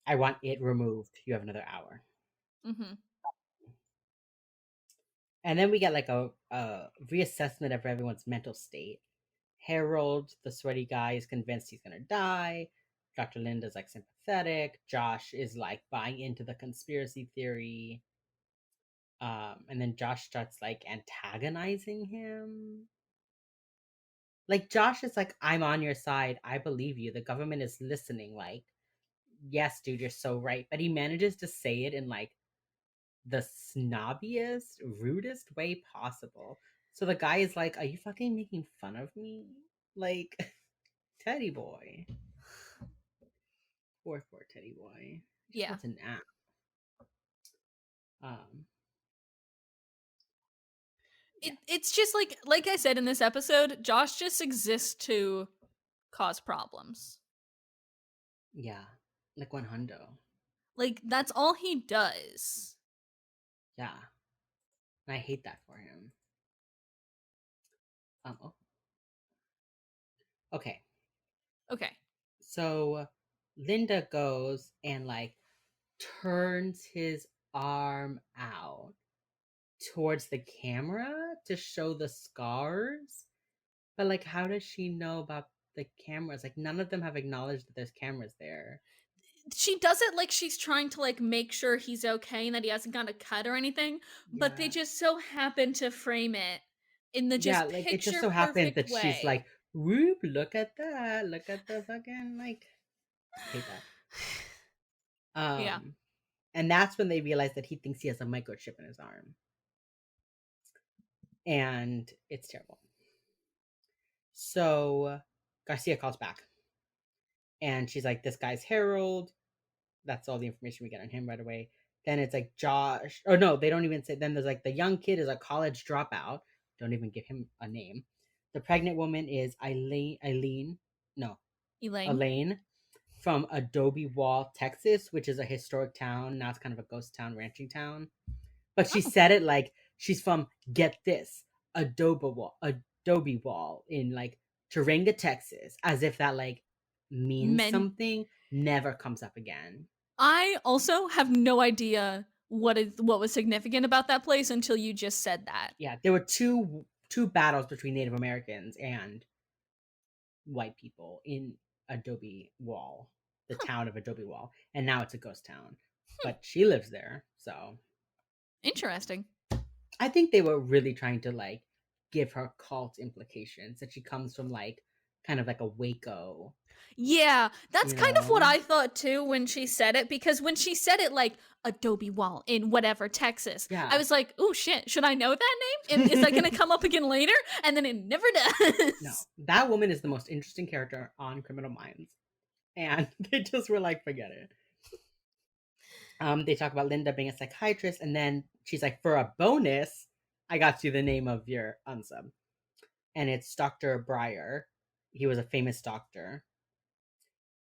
I want it removed. You have another hour." mhm. And then we get like a reassessment of everyone's mental state. Harold, the sweaty guy, is convinced he's gonna die. Dr. Linda's like sympathetic. Josh is like buying into the conspiracy theory. And then Josh starts like antagonizing him. Like Josh is like, I'm on your side. I believe you. The government is listening. Like, yes, dude, you're so right. But he manages to say it in like the snobbiest, rudest way possible. So the guy is like, are you fucking making fun of me? Like, Teddy boy. Poor Teddy boy. He just Yeah. wants a nap. Um, yeah. It's just like I said in this episode, Josh just exists to cause problems. Yeah. Like one hundo. Like that's all he does. Yeah. And I hate that for him. Oh, okay. Okay. So Linda goes and like turns his arm out towards the camera to show the scars. But like, how does she know about the cameras? Like, none of them have acknowledged that there's cameras there. She does it like she's trying to like make sure he's okay and that he hasn't got a cut or anything, but they Yeah. just so happen to frame it in the Yeah, just like it just picture so happens perfect that she's way. like, whoop, look at that. Look at the fucking like hate that. Yeah. Um and that's when they realize that he thinks he has a microchip in his arm. And it's terrible. So Garcia calls back. And she's like, this guy's Harold. That's all the information we get on him right away. Then it's like Josh. Or no, they don't even say. Then there's like the young kid is a college dropout. Don't even give him a name. The pregnant woman is Elaine. Elaine from Adobe Wall, Texas, which is a historic town. Now it's kind of a ghost town, ranching town. But she Oh. said it like she's from, get this, Adobe Wall in like Taringa, Texas, as if that like means Men. something. Never comes up again. I also have no idea what was significant about that place until you just said that. Yeah, there were two battles between Native Americans and white people in Adobe Wall, the Huh. town of Adobe Wall, and now it's a ghost town. But she lives there, so Interesting. I think they were really trying to like give her cult implications that she comes from like kind of like a Waco, Yeah, that's you kind of what know? I thought too when she said it, because when she said it like Adobe Wall in whatever Texas, I Yeah. was like, oh shit, should I know that name? And is that gonna come up again later? And then it never No, does. that woman is the most interesting character on Criminal Minds, and they just were like, forget it. They talk about Linda being a psychiatrist, and then she's like, for a bonus, I got you the name of your unsub, and it's Dr. Breyer. He was a famous doctor.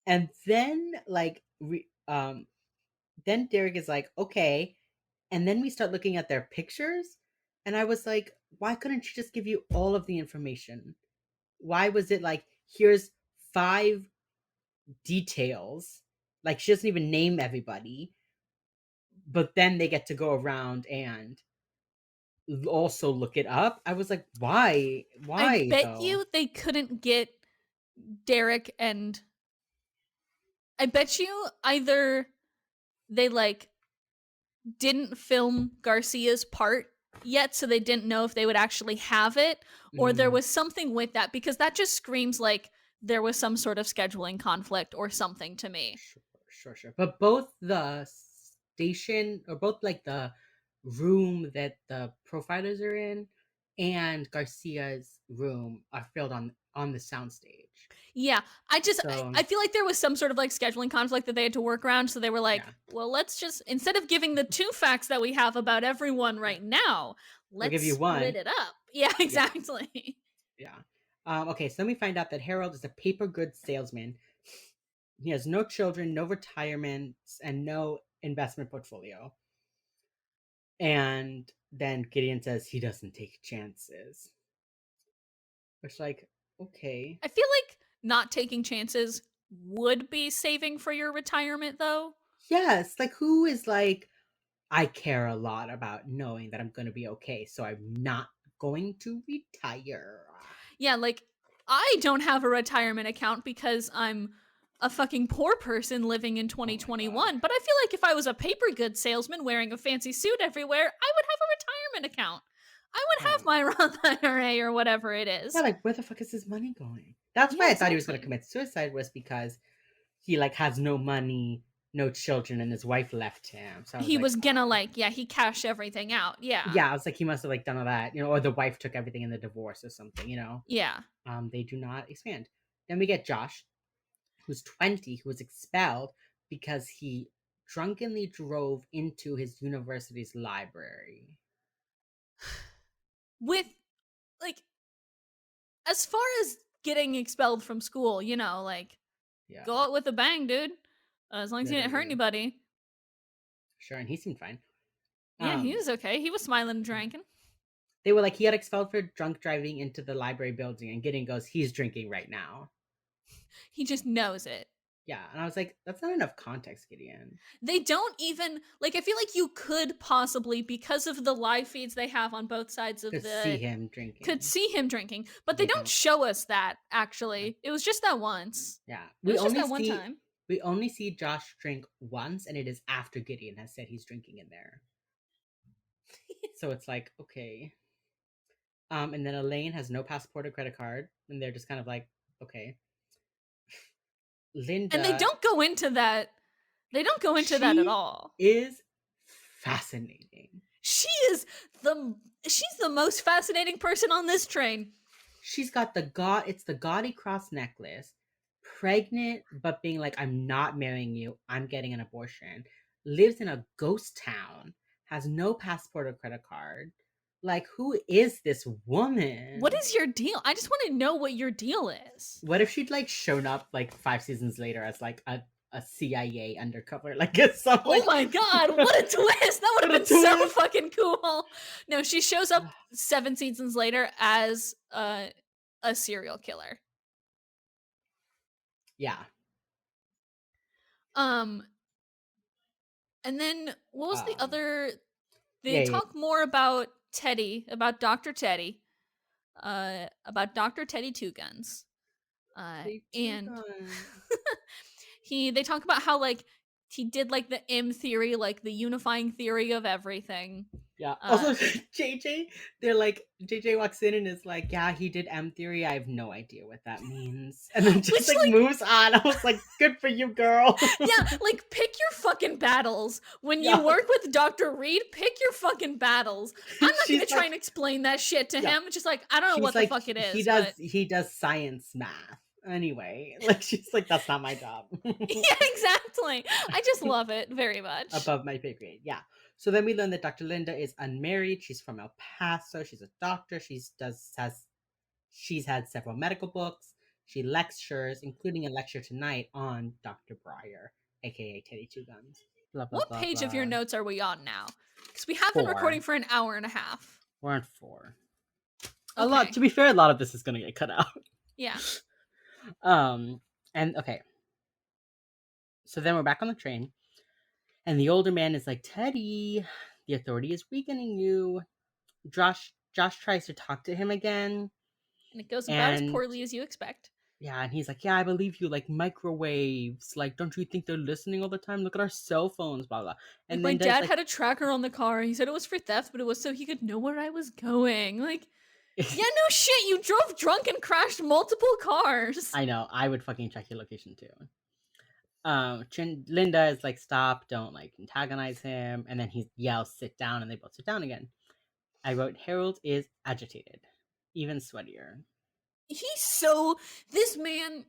And then then Derek is like, okay, and then we start looking at their pictures, and I was like, why couldn't she just give you all of the information? Why was it like, here's 5 details, like she doesn't even name everybody, but then they get to go around and also look it up. I was like, why? I Why bet though? you they couldn't get Derek, and I bet you either they like didn't film Garcia's part yet, so they didn't know if they would actually have it, or there Mm, was something with that, because that just screams like there was some sort of scheduling conflict or something to me. sure. But both the station, or both like the room that the profilers are in and Garcia's room are filled on the soundstage. Yeah, So I feel like there was some sort of like scheduling conflict that they had to work around, so they were yeah, like, well, let's just, instead of giving the 2 facts that we have about everyone yeah. right now, We'll give let's you split one. it up. Yeah, Yeah, exactly. yeah. Okay, so then we find out that Harold is a paper goods salesman. He has no children, no retirements, and no investment portfolio. And then Gideon says he doesn't take chances. Which, like, okay. I feel like not taking chances would be saving for your retirement though. Yes, like, who is like, I care a lot about knowing that I'm going to be okay, so I'm not going to retire. Yeah, like I don't have a retirement account because I'm a fucking poor person living in 2021. But I feel like if I was a paper goods salesman wearing a fancy suit everywhere, I would have a retirement account. I would have my Roth IRA or whatever it is. Yeah, like where the fuck is his money going? That's why I thought he was gonna commit suicide, was because he like has no money, no children, and his wife left him. So he was gonna he cashed everything out. Yeah. Yeah, I was like, he must have like done all that, or the wife took everything in the divorce or something, Yeah. They do not expand. Then we get Josh, who's 20, who was expelled because he drunkenly drove into his university's library. With, like, as far as getting expelled from school, go out with a bang, dude. As long as you didn't hurt anybody. Sure, and he seemed fine. Yeah, he was okay. He was smiling and drinking. They were like, he got expelled for drunk driving into the library building, and Gideon goes, he's drinking right now. He just knows it. Yeah, and I was like, that's not enough context, Gideon. They don't even, I feel like you could possibly, because of the live feeds they have on both sides of could see him drinking. But they don't show us that, actually. It was just that once. Yeah. It was just that one time. We only see Josh drink once, and it is after Gideon has said he's drinking in there. So it's like, okay. And then Elaine has no passport or credit card, and they're just kind of like, okay. Linda, and they don't go into that. They don't go into that at all. Is fascinating. She's the most fascinating person on this train. She's got it's the gaudy cross necklace, pregnant, but being like, I'm not marrying you, I'm getting an abortion, lives in a ghost town, has no passport or credit card. Like, who is this woman? What is your deal? I just want to know what your deal is. What if she'd like shown up like 5 seasons later as like a CIA undercover, like someone. Oh my god, what a twist! That would have been so fucking cool. No, she shows up 7 seasons later as a serial killer. Yeah. And then what was the other? They talk more about Teddy, about Dr. Teddy, about Dr. Teddy Two Guns, and they talk about how like he did like the M theory, like the unifying theory of everything. Yeah. Also, JJ, JJ walks in and is like, yeah, he did M theory. I have no idea what that means. And then just moves on. I was like, good for you, girl. Yeah, like pick your fucking battles. When you work with Dr. Reed, pick your fucking battles. I'm not gonna try and explain that shit to him. Just like, I don't know what the fuck it is. He does science math. Anyway, like she's like, that's not my job. Yeah, exactly. I just love it very much. Above my pay grade. Yeah. So then we learn that Dr. Linda is unmarried. She's from El Paso. She's a doctor. She's had several medical books. She lectures, including a lecture tonight on Dr. Breyer, aka Teddy Two Guns. Blah, blah, what blah, page of your notes are we on now? Because we have been recording for an hour and a half. We're on 4. Okay. A lot. To be fair, a lot of this is going to get cut out. Yeah. And okay. So then we're back on the train. And the older man is like, Teddy, the authority is weakening you. Josh tries to talk to him again. And it goes about as poorly as you expect. Yeah, and he's like, yeah, I believe you, like microwaves. Like, don't you think they're listening all the time? Look at our cell phones, blah, blah. And my dad had a tracker on the car. He said it was for theft, but it was so he could know where I was going. Like, yeah, no shit. You drove drunk and crashed multiple cars. I know. I would fucking check your location too. Linda is like, stop, don't like antagonize him. And then he yells, sit down, and they both sit down again. I wrote, Harold is agitated, even sweatier. This man,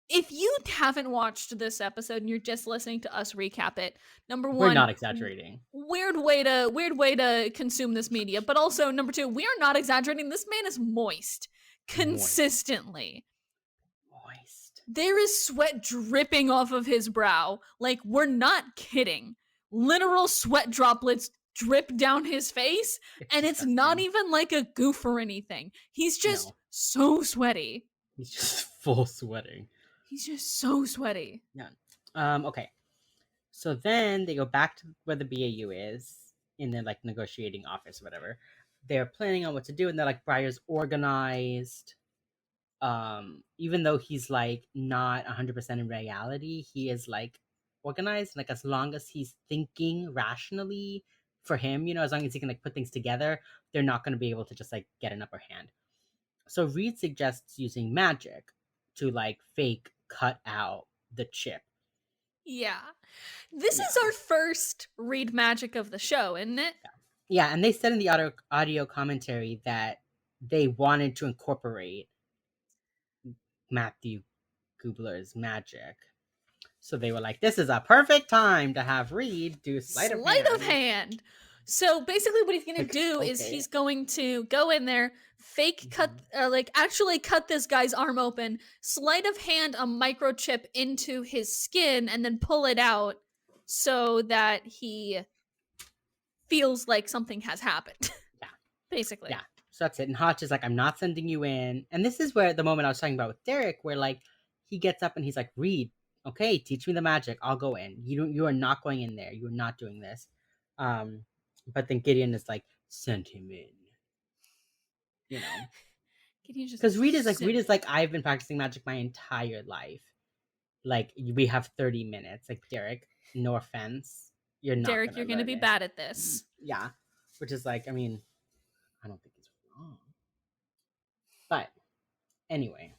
if you haven't watched this episode and you're just listening to us recap it, number one, we're not exaggerating. Weird way to consume this media. But also, number 2, we are not exaggerating. This man is moist consistently. There is sweat dripping off of his brow. Like, we're not kidding. Literal sweat droplets drip down his face, and it's not even like a goof or anything. He's just so sweaty. He's just full sweating. He's just so sweaty. Yeah. Okay. So then they go back to where the BAU is in the like negotiating office or whatever. They're planning on what to do, and they're like, Breyer's organized. even though he's like not 100% in reality, he is like organized. Like as long as he's thinking rationally, for him, as long as he can like put things together, they're not going to be able to just like get an upper hand. So Reed suggests using magic to like fake cut out the chip. Yeah. This Yeah. is our first Reed magic of the show, isn't it? Yeah, and they said in the audio commentary that they wanted to incorporate Matthew Gubler's magic. So they were like, this is a perfect time to have Reed do sleight of Sleight of hand. hand. So basically, what he's going to do is Okay. he's going to go in there, fake cut, like actually cut this guy's arm open, sleight of hand a microchip into his skin, and then pull it out so that he feels like something has happened. Yeah. Basically. Yeah. So that's it. And Hotch is like, I'm not sending you in. And this is where the moment I was talking about with Derek, where like he gets up and he's like, Reed, okay, teach me the magic. I'll go in. You are not going in there. You are not doing this. But then Gideon is like, send him in. Because Reed is like, I've been practicing magic my entire life. Like we have 30 minutes. Like Derek, no offense, you're not. Derek, you're gonna be bad at this. Yeah, which is like, I mean, I don't think it's wrong. But anyway,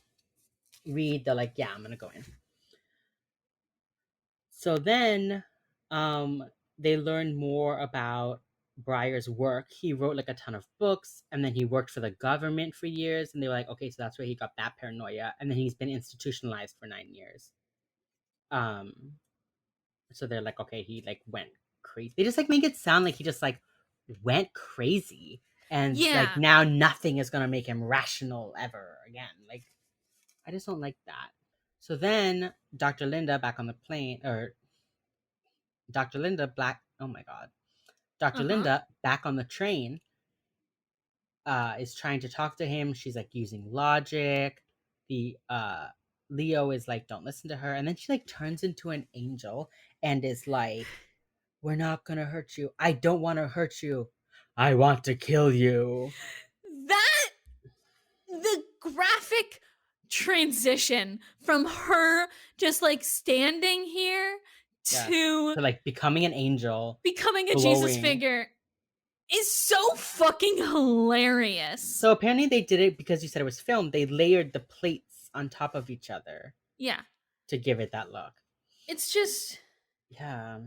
Reed, they're like, yeah, I'm gonna go in. So then, they learn more about Breyer's work. He wrote like a ton of books, and then he worked for the government for years. And they were like, okay, so that's where he got that paranoia. And then he's been institutionalized for 9 years. So they're like, okay, he like went crazy. They just like make it sound like he just like went crazy, and like now nothing is gonna make him rational ever again. Like, I just don't like that. So then Dr. Linda back on the plane, or Dr. Linda Black. Oh my god, Dr. Linda back on the train. Is trying to talk to him. She's like using logic. The Leo is like, don't listen to her, and then she like turns into an angel and is like, we're not gonna hurt you. I don't want to hurt you. I want to kill you. The graphic transition from her just like standing here to like becoming an angel, becoming a Jesus figure is so fucking hilarious. So apparently they did it because you said it was filmed. They layered the plates on top of each other. Yeah. To give it that look. It's just... Yeah.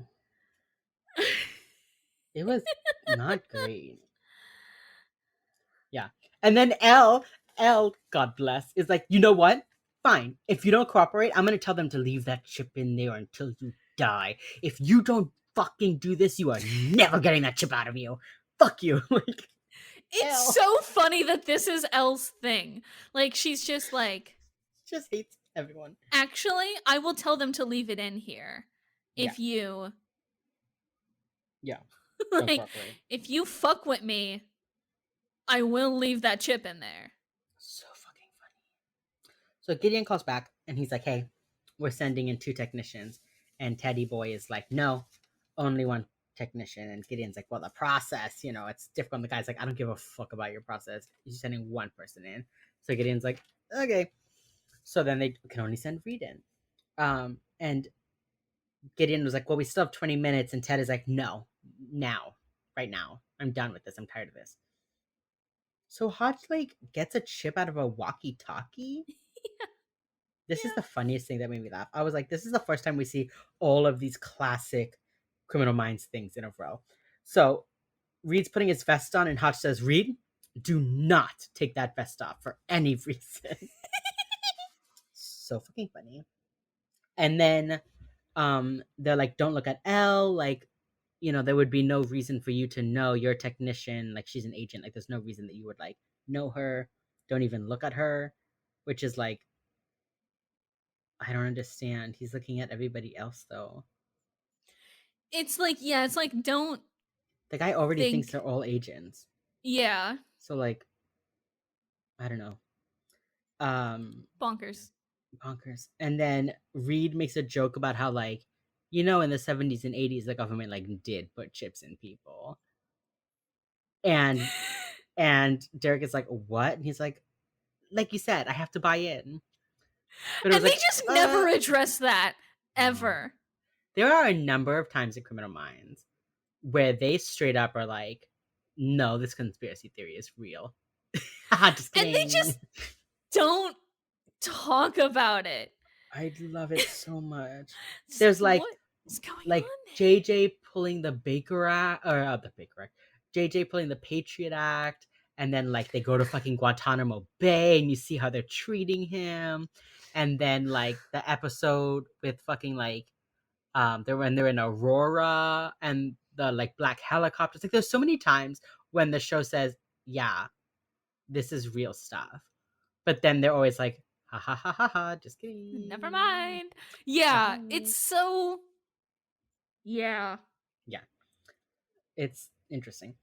It was not great. Yeah. And then Elle, God bless, is like, you know what? Fine. If you don't cooperate, I'm going to tell them to leave that chip in there until you die. If you don't fucking do this, you are never getting that chip out of you. Fuck you. Like, it's so funny that this is Elle's thing. Like, she's just like... just hates everyone. Actually, I will tell them to leave it in here. If you... Yeah. Like, if you fuck with me, I will leave that chip in there. So fucking funny. So Gideon calls back and he's like, hey, we're sending in 2 technicians. And Teddy Boy is like, no, only 1 technician. And Gideon's like, well, the process, it's different. The guy's like, I don't give a fuck about your process. You're sending 1 person in. So Gideon's like, okay. So then they can only send Reed in. And Gideon was like, well, we still have 20 minutes. And Ted is like, no, now, right now. I'm done with this. I'm tired of this. So Hotch like gets a chip out of a walkie-talkie. Yeah. This is the funniest thing that made me laugh. I was like, this is the first time we see all of these classic Criminal Minds things in a row. So Reed's putting his vest on, and Hotch says, Reed, do not take that vest off for any reason. So fucking funny. And then they're like, don't look at Elle. Like, there would be no reason for you to know your technician. Like, she's an agent. Like, there's no reason that you would like know her. Don't even look at her. Which is like, I don't understand. He's looking at everybody else though. It's like, yeah, it's like, don't... The guy already thinks they're all agents. Yeah. So like, I don't know. Bonkers. And then Reed makes a joke about how like, in the 70s and 80s, the government like did put chips in people. And Derek is like, what? And he's like, like you said, I have to buy in. But it was And they like, just never address that no. ever. There are a number of times in Criminal Minds where they straight up are like, no, this conspiracy theory is real. Just And they kidding. just don't talk about it. I love it so much. It's There's like, what is going like on? JJ pulling the Baker Act, or the Baker Act, JJ pulling the Patriot Act, and then like they go to fucking Guantanamo Bay, and you see how they're treating him, and then like the episode with fucking like they're in Aurora and the like black helicopters. Like there's so many times when the show says, yeah, this is real stuff. But then they're always like, ha ha ha ha ha, just kidding. Never mind. Yeah, it's so. Yeah. Yeah. It's interesting.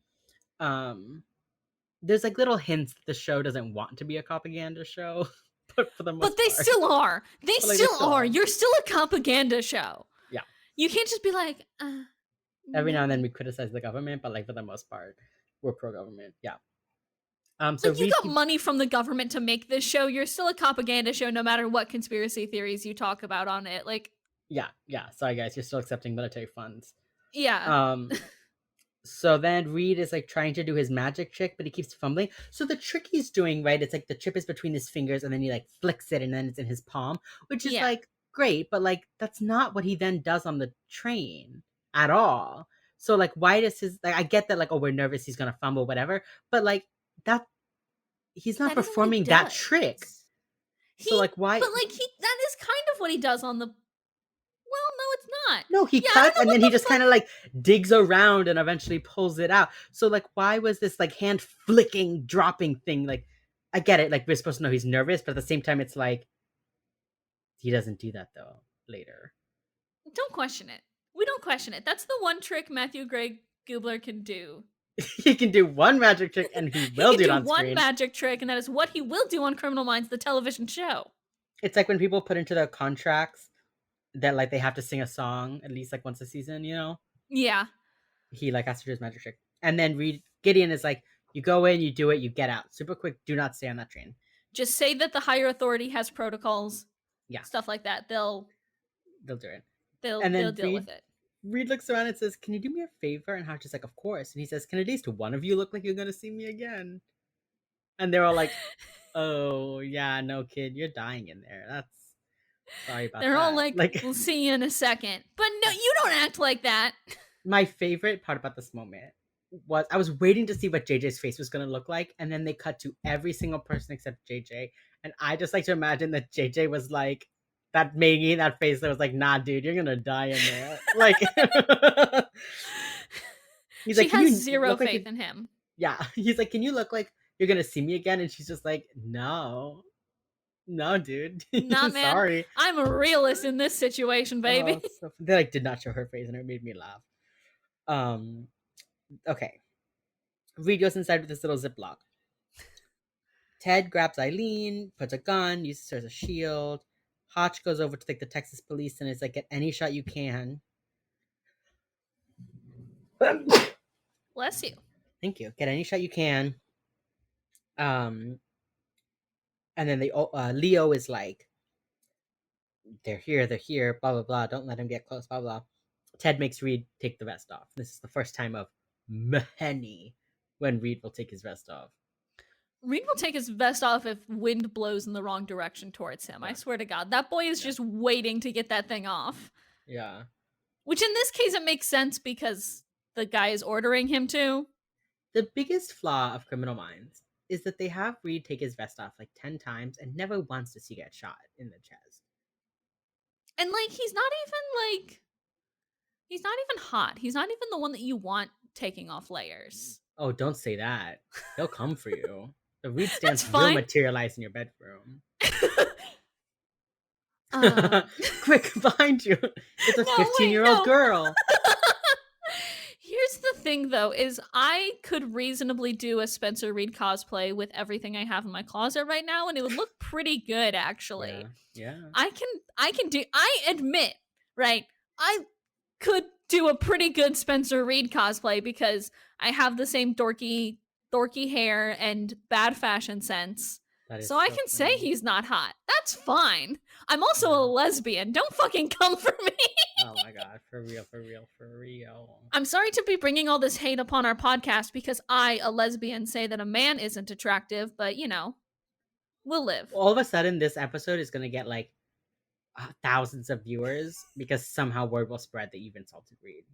There's like little hints that the show doesn't want to be a propaganda show, but for the most But they part, still are. They But, like, still are. You're still a propaganda show. Yeah. You can't just be like, every now and then no. we criticize the government, but like for the most part, we're pro government. Yeah. So Like, you Reed got keeps, money from the government to make this show. You're still a propaganda show no matter what conspiracy theories you talk about on it. Like, yeah. Sorry guys, you're still accepting military funds. yeah. So then Reed is like trying to do his magic trick, but he keeps fumbling. So the trick he's doing, right? It's like the chip is between his fingers, and then he like flicks it, and then it's in his palm, which is Yeah. like great, but like that's not what he then does on the train at all. So like, why does his like? I get that like, oh, we're nervous, he's gonna fumble, whatever, but like that he's not That isn't what he performing that does. trick. He, So like, why? But like, that is kind of what he does on the. Well, no, it's not. No, he Yeah, I don't cuts know and what then he the just fuck- kind of like digs around and eventually pulls it out. So like, why was this like hand flicking, dropping thing? Like, I get it. Like we're supposed to know he's nervous, but at the same time, it's like he doesn't do that though. Later, Don't question it. We don't question it. That's the one trick Matthew Gray Gubler can do. he can do one magic trick and he will He do can it do on one screen. magic trick, and that is what he will do on Criminal Minds, the television show. It's like when people put into their contracts that like they have to sing a song at least like once a season. You know, Yeah. he like has to do his magic trick, and then Gideon is like, you go in, you do it, you get out super quick. Do not stay on that train. Just say that the higher authority has protocols. Yeah. Stuff like that. They'll do it. They'll And then deal with it. Reed looks around and says, "Can you do me a favor?" And Hotch is like, "Of course." And he says, "Can at least one of you look like you're gonna see me again?" And they're all like, "Oh yeah, no kid, you're dying in there. That's sorry about They're that." all like, we'll see you in a second. But no, you don't act like that. My favorite part about this moment was I was waiting to see what JJ's face was gonna look like, and then they cut to every single person except JJ. And I just like to imagine that JJ was like that making that face that was like, nah, dude, you're gonna die in there. Like he's she like, has zero faith in him. Yeah. He's like, can you look like you're gonna see me again? And she's just like, no. No, dude. Nah, man. Sorry. I'm a realist in this situation, baby. So they like did not show her face and it made me laugh. Okay. Reed goes inside with this little Ziploc. Ted grabs Eileen, puts a gun, uses her as a shield. Hotch goes over to like the Texas police and is like, get any shot you can. Bless you. Thank you. Get any shot you can. And then they Leo is like, they're here, blah blah blah. Don't let him get close, blah blah. Ted makes Reed take the vest off. This is the first time of many when Reed will take his vest off. Reed will take his vest off if wind blows in the wrong direction towards him. I swear to God. That boy is just waiting to get that thing off. Yeah. Which in this case, it makes sense because the guy is ordering him to. The biggest flaw of Criminal Minds is that they have Reed take his vest off like 10 times and never once does he get shot in the chest. And like, he's not even hot. He's not even the one that you want taking off layers. Oh, don't say that. He'll come for you. The Reed stance fine. will materialize in your bedroom. Quick, behind you. It's a 15-year-old girl. Here's the thing, though, is I could reasonably do a Spencer Reed cosplay with everything I have in my closet right now, and it would look pretty good, actually. Yeah. I admit, right, I could do a pretty good Spencer Reed cosplay because I have the same dorky hair and bad fashion sense That is So I so can say funny. he's not hot. That's fine. I'm also a lesbian. Don't fucking come for me. Oh my god, for real, for real, for real. I'm sorry to be bringing all this hate upon our podcast because I, a lesbian, say that a man isn't attractive, but we'll live. All of a sudden, this episode is gonna get like thousands of viewers because somehow word will spread that you've insulted Reed.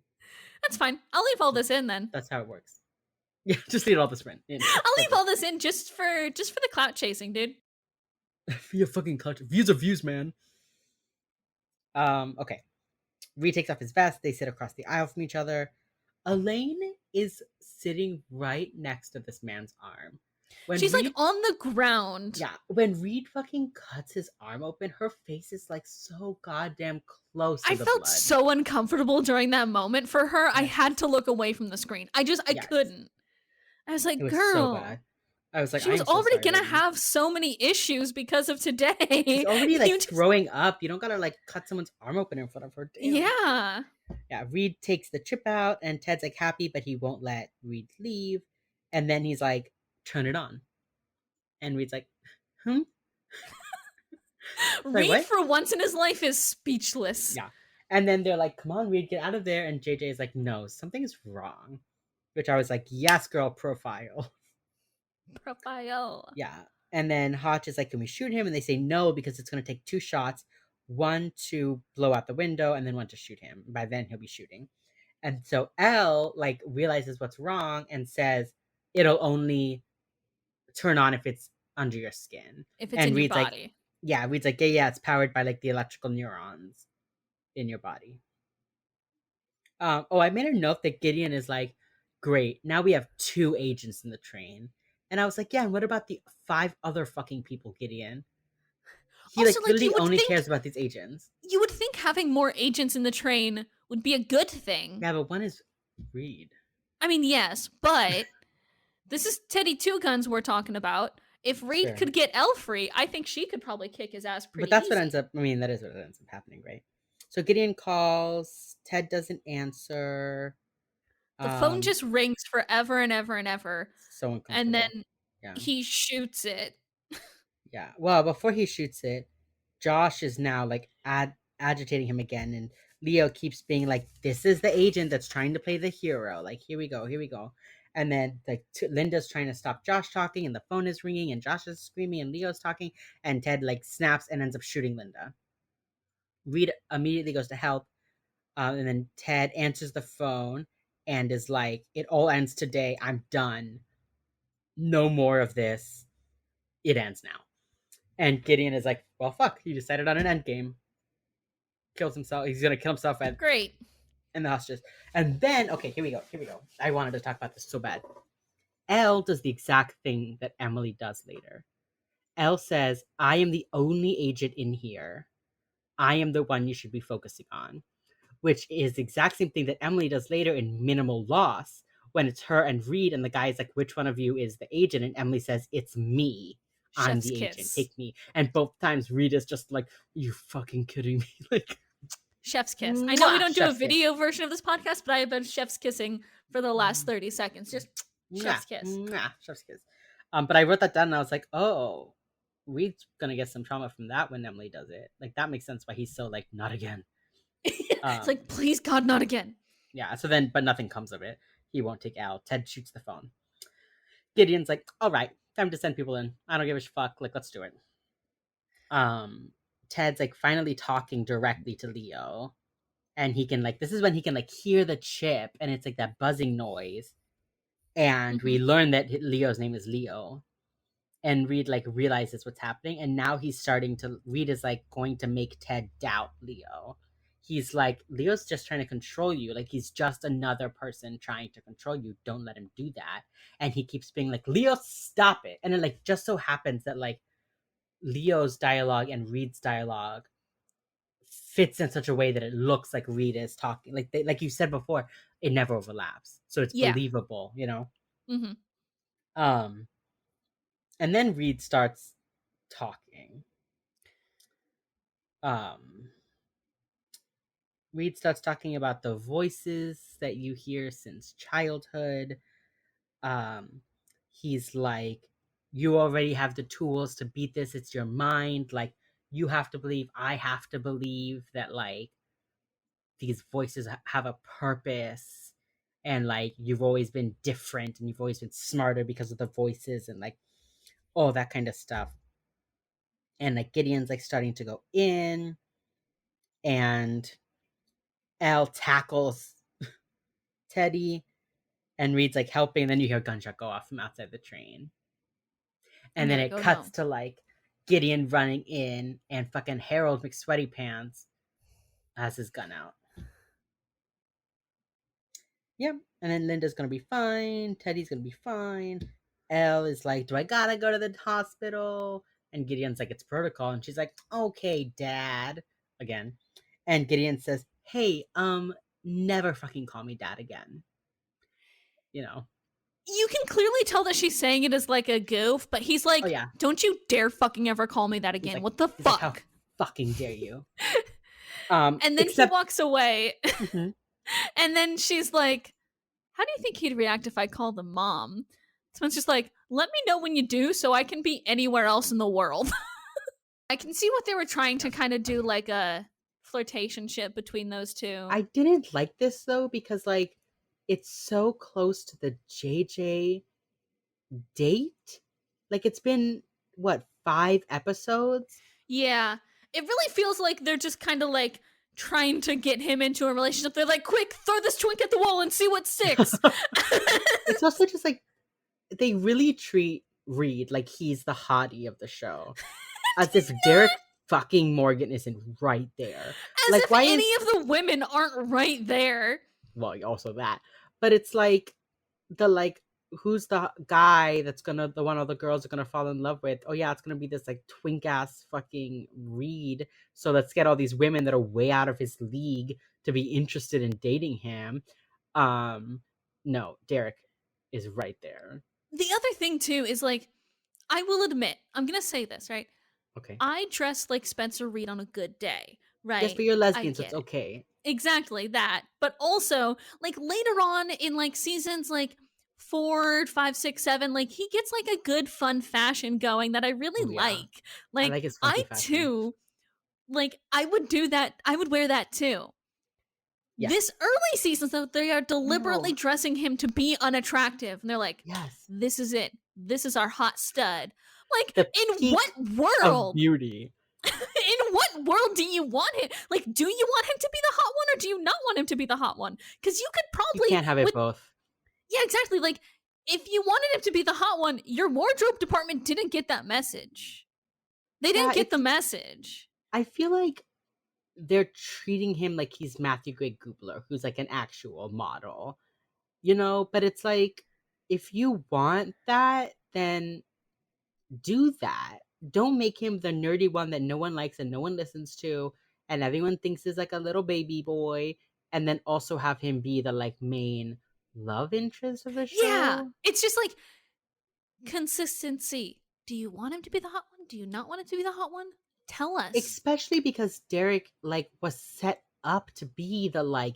That's fine. I'll leave all this in then. That's how it works. Yeah, just leave all this in. I'll leave all this in just for the clout chasing, dude. Via fucking culture. Views are views, man. Okay. Reed takes off his vest. They sit across the aisle from each other. Elaine is sitting right next to this man's arm. When She's Reed, like on the ground. yeah, when Reed fucking cuts his arm open, her face is like so goddamn close to I the felt blood. so uncomfortable during that moment for her. I Yes. had to look away from the screen. I Yes. couldn't. I was like, It was girl. so bad. I was like, She I was am so already sorry, gonna lady. have so many issues because of today. She's already like You just- throwing up. You don't gotta like cut someone's arm open in front of her. Damn. Yeah. Yeah, Reed takes the chip out, and Ted's like happy, but he won't let Reed leave. And then he's like, turn it on. And Reed's like, hmm? Reed, what? for once in his life, is speechless. Yeah. And then they're like, come on, Reed, get out of there. And JJ is like, no, something is wrong. Which I was like, yes, girl, profile. Profile. Yeah. And then Hotch is like, can we shoot him? And they say no, because it's going to take 2 shots, one to blow out the window and then one to shoot him. By then he'll be shooting. And so Elle like realizes what's wrong and says it'll only turn on if it's under your skin. If it's And in your Reed's like, body. yeah, Reed's like, yeah, it's powered by like the electrical neurons in your body. I made a note that Gideon is like, great, now we have 2 agents in the train. And I was like, yeah, and what about the 5 other fucking people, Gideon? He Also, like literally you would only think- cares about these agents. You would think having more agents in the train would be a good thing. Yeah, but one is Reed. I mean, yes, but this is Teddy Two Guns we're talking about. If Reed Sure. could get Elle free, I think she could probably kick his ass pretty But that's easy. what ends up, I mean, that is what ends up happening, right? So Gideon calls, Ted doesn't answer. The phone just rings forever and ever and ever. So uncomfortable. And then yeah. he shoots it. Yeah. Well, before he shoots it, Josh is now like agitating him again, and Leo keeps being like, "This is the agent that's trying to play the hero. Like, here we go, here we go." And then like Linda's trying to stop Josh talking, and the phone is ringing, and Josh is screaming, and Leo's talking, and Ted like snaps and ends up shooting Linda. Reed immediately goes to help, and then Ted answers the phone and is like, "It all ends today. I'm done. No more of this. It ends now." And Gideon is like, well, fuck, he decided on an end game. Kills himself. He's gonna kill himself Great. in the hostages. And then, okay, here we go. I wanted to talk about this so bad. Elle does the exact thing that Emily does later. Elle says, I am the only agent in here. I am the one you should be focusing on. Which is the exact same thing that Emily does later in Minimal Loss, when it's her and Reed, and the guy's like, which one of you is the agent? And Emily says, it's me. I'm Chef's the kiss. agent. Take me. And both times Reed is just like, you fucking kidding me? Like, Chef's kiss. I know we don't do a Chef's kiss. video version of this podcast, but I have been chef's kissing for the last 30 seconds. Just chef's kiss. Chef's kiss. But I wrote that down and I was like, oh, Reed's gonna get some trauma from that when Emily does it. Like, that makes sense why he's so like, not again. It's like, please God, not again. Yeah, so then, but nothing comes of it. He won't take Al. Ted shoots the phone. Gideon's like, all right, time to send people in. I don't give a fuck. Like, let's do it. Ted's like finally talking directly to Leo. And he can like, this is when he can like hear the chip and it's like that buzzing noise. And we learn that Leo's name is Leo. And Reed like realizes what's happening. And now he's starting to, Reed is like going to make Ted doubt Leo. He's like, Leo's just trying to control you. Like, he's just another person trying to control you. Don't let him do that. And he keeps being like, Leo, stop it. And it like just so happens that like Leo's dialogue and Reed's dialogue fits in such a way that it looks like Reed is talking. Like like you said before, it never overlaps. So it's believable, you know? Mm-hmm. And then Reed starts talking. Reed starts talking about the voices that you hear since childhood. He's like, you already have the tools to beat this. It's your mind. Like, you have to believe, I have to believe that, like, these voices have a purpose. And, like, you've always been different and you've always been smarter because of the voices and, like, all that kind of stuff. And, like, Gideon's, like, starting to go in. And Elle tackles Teddy. And Reed's, like, helping. And then you hear a gunshot go off from outside the train. I And then gotta it go cuts now. to, like, Gideon running in, and fucking Harold McSweaty Pants has his gun out. Yep. And then Linda's gonna be fine. Teddy's gonna be fine. Elle is like, do I gotta go to the hospital? And Gideon's like, it's protocol. And she's like, okay, Dad. Again. And Gideon says, hey, never fucking call me Dad again. You know. You can clearly tell that she's saying it as like a goof, but he's like, Oh yeah. don't you dare fucking ever call me that He's again. like, What the he's like, how fuck? fucking dare you? And then he Except walks away. Mhm. And then she's like, how do you think he'd react if I called him mom? Someone's just like, let me know when you do so I can be anywhere else in the world. I can see what they were trying to kind of do, like a flirtation ship between those two. I didn't like this though because, like, it's so close to the JJ date. Like, it's been what, 5 episodes? Yeah. It really feels like they're just kind of like trying to get him into a relationship. They're like, quick, throw this twink at the wall and see what sticks. It's also just like they really treat Reed like he's the hottie of the show, as if Derek fucking Morgan isn't right there. As Like, if why any is of the women aren't right there. well, also that, but it's like the like who's the guy that's gonna the one all the girls are gonna fall in love with? Oh yeah, it's gonna be this like twink ass fucking Reed. So let's get all these women that are way out of his league to be interested in dating him. No, Derek is right there. The other thing, too, is like, I will admit, I'm going to say this, right? Okay. I dress like Spencer Reed on a good day, Yes, right? but you're I lesbian, so it's get it. okay. Exactly that. But also, like later on in like seasons like 4, 5, 6, 7, like he gets like a good fun fashion going that I really Oh yeah, like. I Like like his funky I fashion. too, like I would do that. I would wear that too. Yes. This early seasons though, they are deliberately No. dressing him to be unattractive. And they're like, Yes. this is it. This is our hot stud. Like, The in peak what of world? beauty. In what world do you want him? Like, do you want him to be the hot one or do you not want him to be the hot one? Because you could You probably can't have it with both. yeah, exactly. Like, if you wanted him to be the hot one, your wardrobe department didn't get that message. They Yeah, didn't get the it's. message. I feel like they're treating him like he's Matthew Gray Gubler, who's like an actual model, you know? But it's like, if you want that, then do that. Don't make him the nerdy one that no one likes and no one listens to, and everyone thinks is like a little baby boy, and then also have him be the like main love interest of the Yeah, show. it's just like consistency. Do you want him to be the hot one? Do you not want him to be the hot one? Tell us. Especially because Derek like was set up to be the like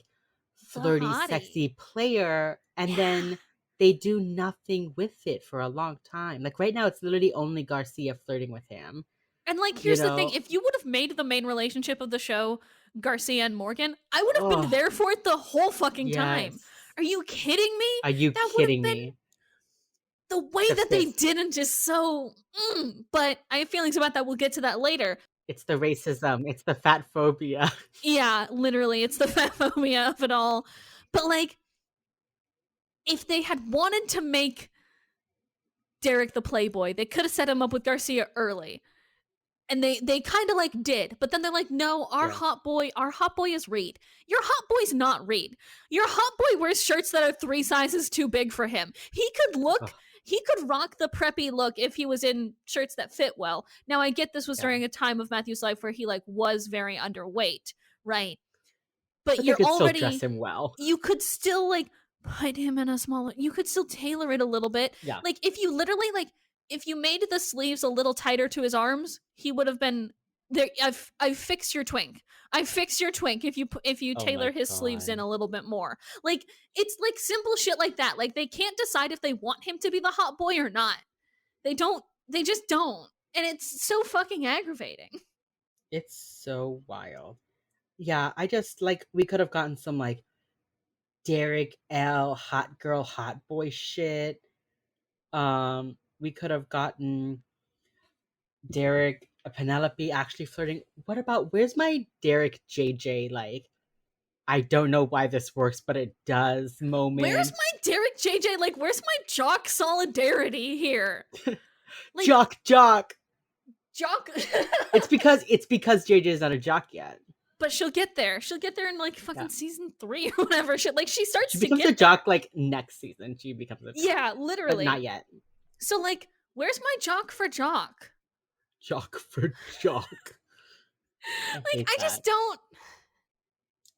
The flirty, hottie. sexy player, and Yeah. then they do nothing with it for a long time. Like right now, it's literally only Garcia flirting with him. And like, You here's the thing: know? if you would have made the main relationship of the show Garcia and Morgan, I would have been Oh there for it the whole fucking time. yes. Are you kidding me? Are you That would have kidding been me? the way The that they fist. didn't just so. But I have feelings about that. We'll get to that later. It's the racism. It's the fat phobia. Yeah, literally, it's the fat phobia of it all. But like, if they had wanted to make Derek the playboy, they could have set him up with Garcia early. And they kind of like did, but then they're like, no, our Yeah. hot boy is Reed. Your hot boy's not Reed. Your hot boy wears shirts that are 3 sizes too big for him. Ugh. He could rock the preppy look if he was in shirts that fit well. Now I get this was Yeah. during a time of Matthew's life where he like was very underweight, right? But But they you're could still dress already him well. you could still like put him in a smaller, you could still tailor it a little bit. Yeah. Like if you literally like if you made the sleeves a little tighter to his arms, he would have been there. I've fixed your twink. I fixed your twink if you Oh tailor my his sleeves in God. a little bit more. Like it's like simple shit like that. Like they can't decide if they want him to be the hot boy or not. They just don't. And it's so fucking aggravating. It's so wild. Yeah, I just like we could have gotten some like Derek L hot girl hot boy shit. We could have gotten Derek Penelope actually flirting. What about where's my Derek JJ like I don't know why this works, but it does Where's moment. my Derek JJ? Like, where's my jock solidarity here? Like, Jock. jock. it's because JJ is not a jock yet. But she'll get there. She'll get there in like fucking season 3 or whatever. She starts she to becomes get a jock like next season. She becomes a jock. Yeah, literally. But not yet. So like, where's my jock for jock? Jock for jock. I just don't.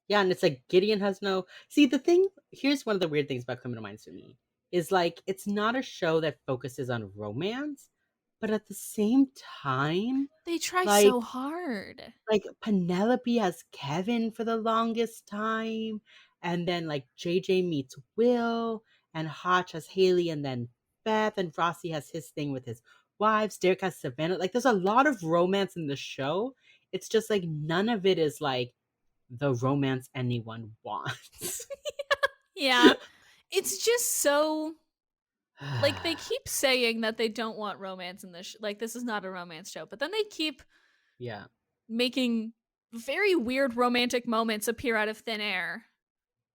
Yeah, and it's like Gideon has no. See, the thing here's one of the weird things about Criminal Minds for me is like it's not a show that focuses on romance, but at the same time, they try like, so hard. Like Penelope has Kevin for the longest time, and then like JJ meets Will, and Hotch has Haley, and then Beth, and Rossi has his thing with his wives. Derek has Savannah. Like, there's a lot of romance in the show. It's just like none of it is like the romance anyone wants. Yeah. It's just so like they keep saying that they don't want romance in this like this is not a romance show, but then they keep making very weird romantic moments appear out of thin air.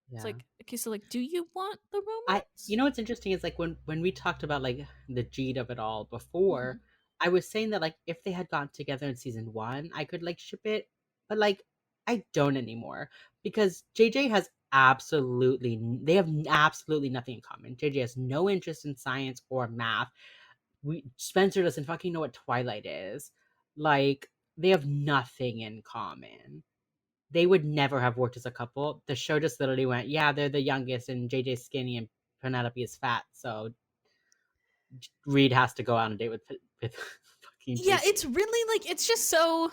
Yeah. It's like, okay, so like, do you want the romance? You know what's interesting is like when we talked about like the Jeed of it all before, I was saying that like if they had gotten together in season 1, I could like ship it, but like I don't anymore because JJ has absolutely nothing in common. JJ has no interest in science or math. Spencer doesn't fucking know what Twilight is. Like, they have nothing in common. They would never have worked as a couple. The show just literally went, yeah, they're the youngest and JJ's skinny and Penelope is fat, so Reed has to go out on a date with fucking JJ. Yeah, it's really like it's just so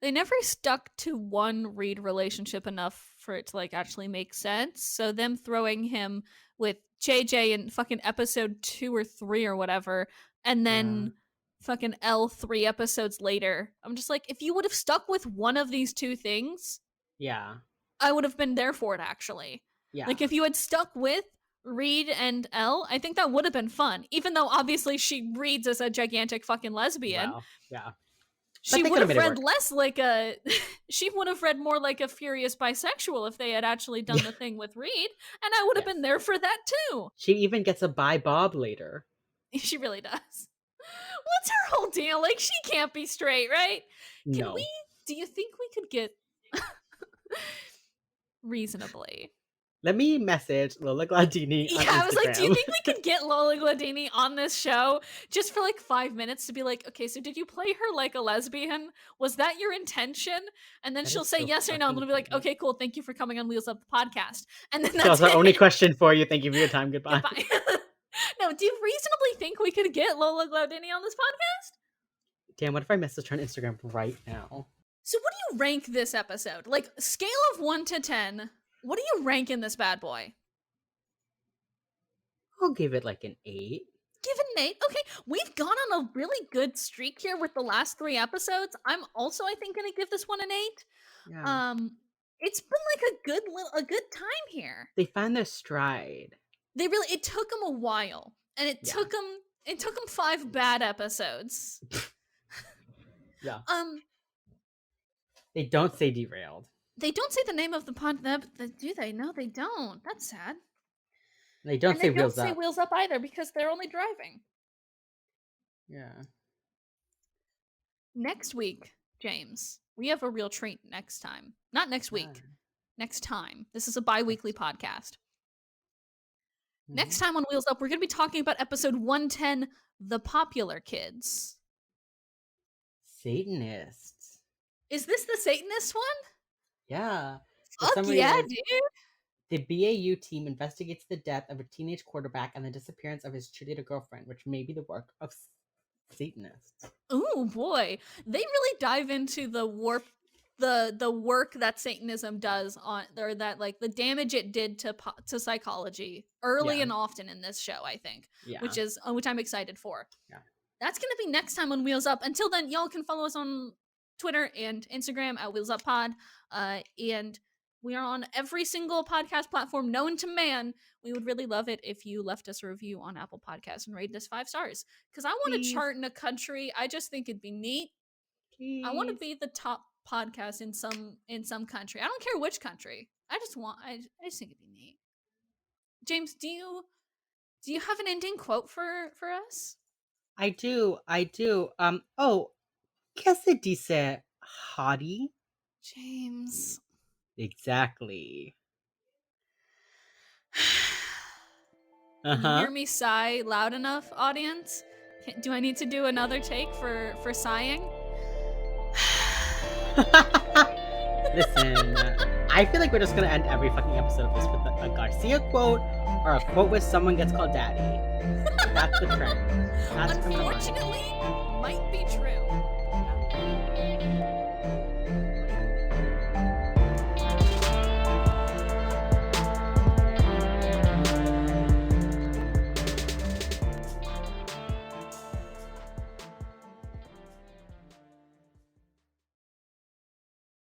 they never stuck to one Reed relationship enough for it to like actually make sense. So them throwing him with JJ in fucking episode 2 or 3 or whatever, and then fucking L 3 episodes later, I'm just like, if you would have stuck with one of these two things, I would have been there for it actually. Like if you had stuck with Reed and Elle, I think that would have been fun. Even though obviously she reads as a gigantic fucking lesbian. Wow. Yeah. She would have read less like a she would have read more like a furious bisexual if they had actually done the thing with Reed, and I would have been there for that too. She even gets a bye Bob later. She really does. What's her whole deal? Like, she can't be straight, right? No. Do you think we could get reasonably? Let me message Lola Gladini on Instagram. I was like, do you think we could get Lola Gladini on this show just for like 5 minutes to be like, okay, so did you play her like a lesbian? Was that your intention? And then she'll say yes or no, and we'll be like, okay, cool, thank you for coming on Wheels Up the podcast. And then that's our only question for you. Thank you for your time. Goodbye. Goodbye. No, do you reasonably think we could get Lola Gladini on this podcast? Damn, what if I message her on Instagram right now? So what do you rank this episode? Like, scale of 1 to 10, what do you rank in this bad boy? I'll give it like an 8. Give it an 8? Okay, we've gone on a really good streak here with the last 3 episodes. I'm also, I think, gonna give this one an 8. Yeah. It's been like a good time here. They found their stride. It took them a while, and it took them 5 bad episodes. Yeah. They don't say derailed. They don't say the name of the pod. Do they? No, they don't. That's sad. They don't say Wheels Up. They don't say Wheels Up either because they're only driving. Yeah. Next week, James, we have a real treat next time. Not next week. Next time. This is a bi-weekly podcast. Mm-hmm. Next time on Wheels Up, we're going to be talking about episode 110, The Popular Kids. Satanists. Is this the Satanist one? Yeah. Fuck yeah, dude. The BAU team investigates the death of a teenage quarterback and the disappearance of his cheerleader girlfriend, which may be the work of Satanists. Oh boy. They really dive into the warped the work that Satanism does on, or that like the damage it did to psychology early Yeah. and often in this show, I think, Yeah. which I'm excited for. Yeah. That's gonna be next time on Wheels Up. Until then, y'all can follow us on Twitter and Instagram at Wheels Up Pod, and we are on every single podcast platform known to man. We would really love it if you left us a review on Apple Podcasts and rated us 5 stars. Because I want to Please. chart in a country. I just think it'd be neat. Please. I want to be the top podcast in some country. I don't care which country. I just think it'd be neat. James, do you have an ending quote for us? I do. Oh, ¿qué se dice hottie? James. Exactly. Can you hear me sigh loud enough, audience? Do I need to do another take for sighing? Listen, I feel like we're just gonna end every fucking episode of this with a Garcia quote or a quote where someone gets called daddy. That's the trend. That's Unfortunately, might be true.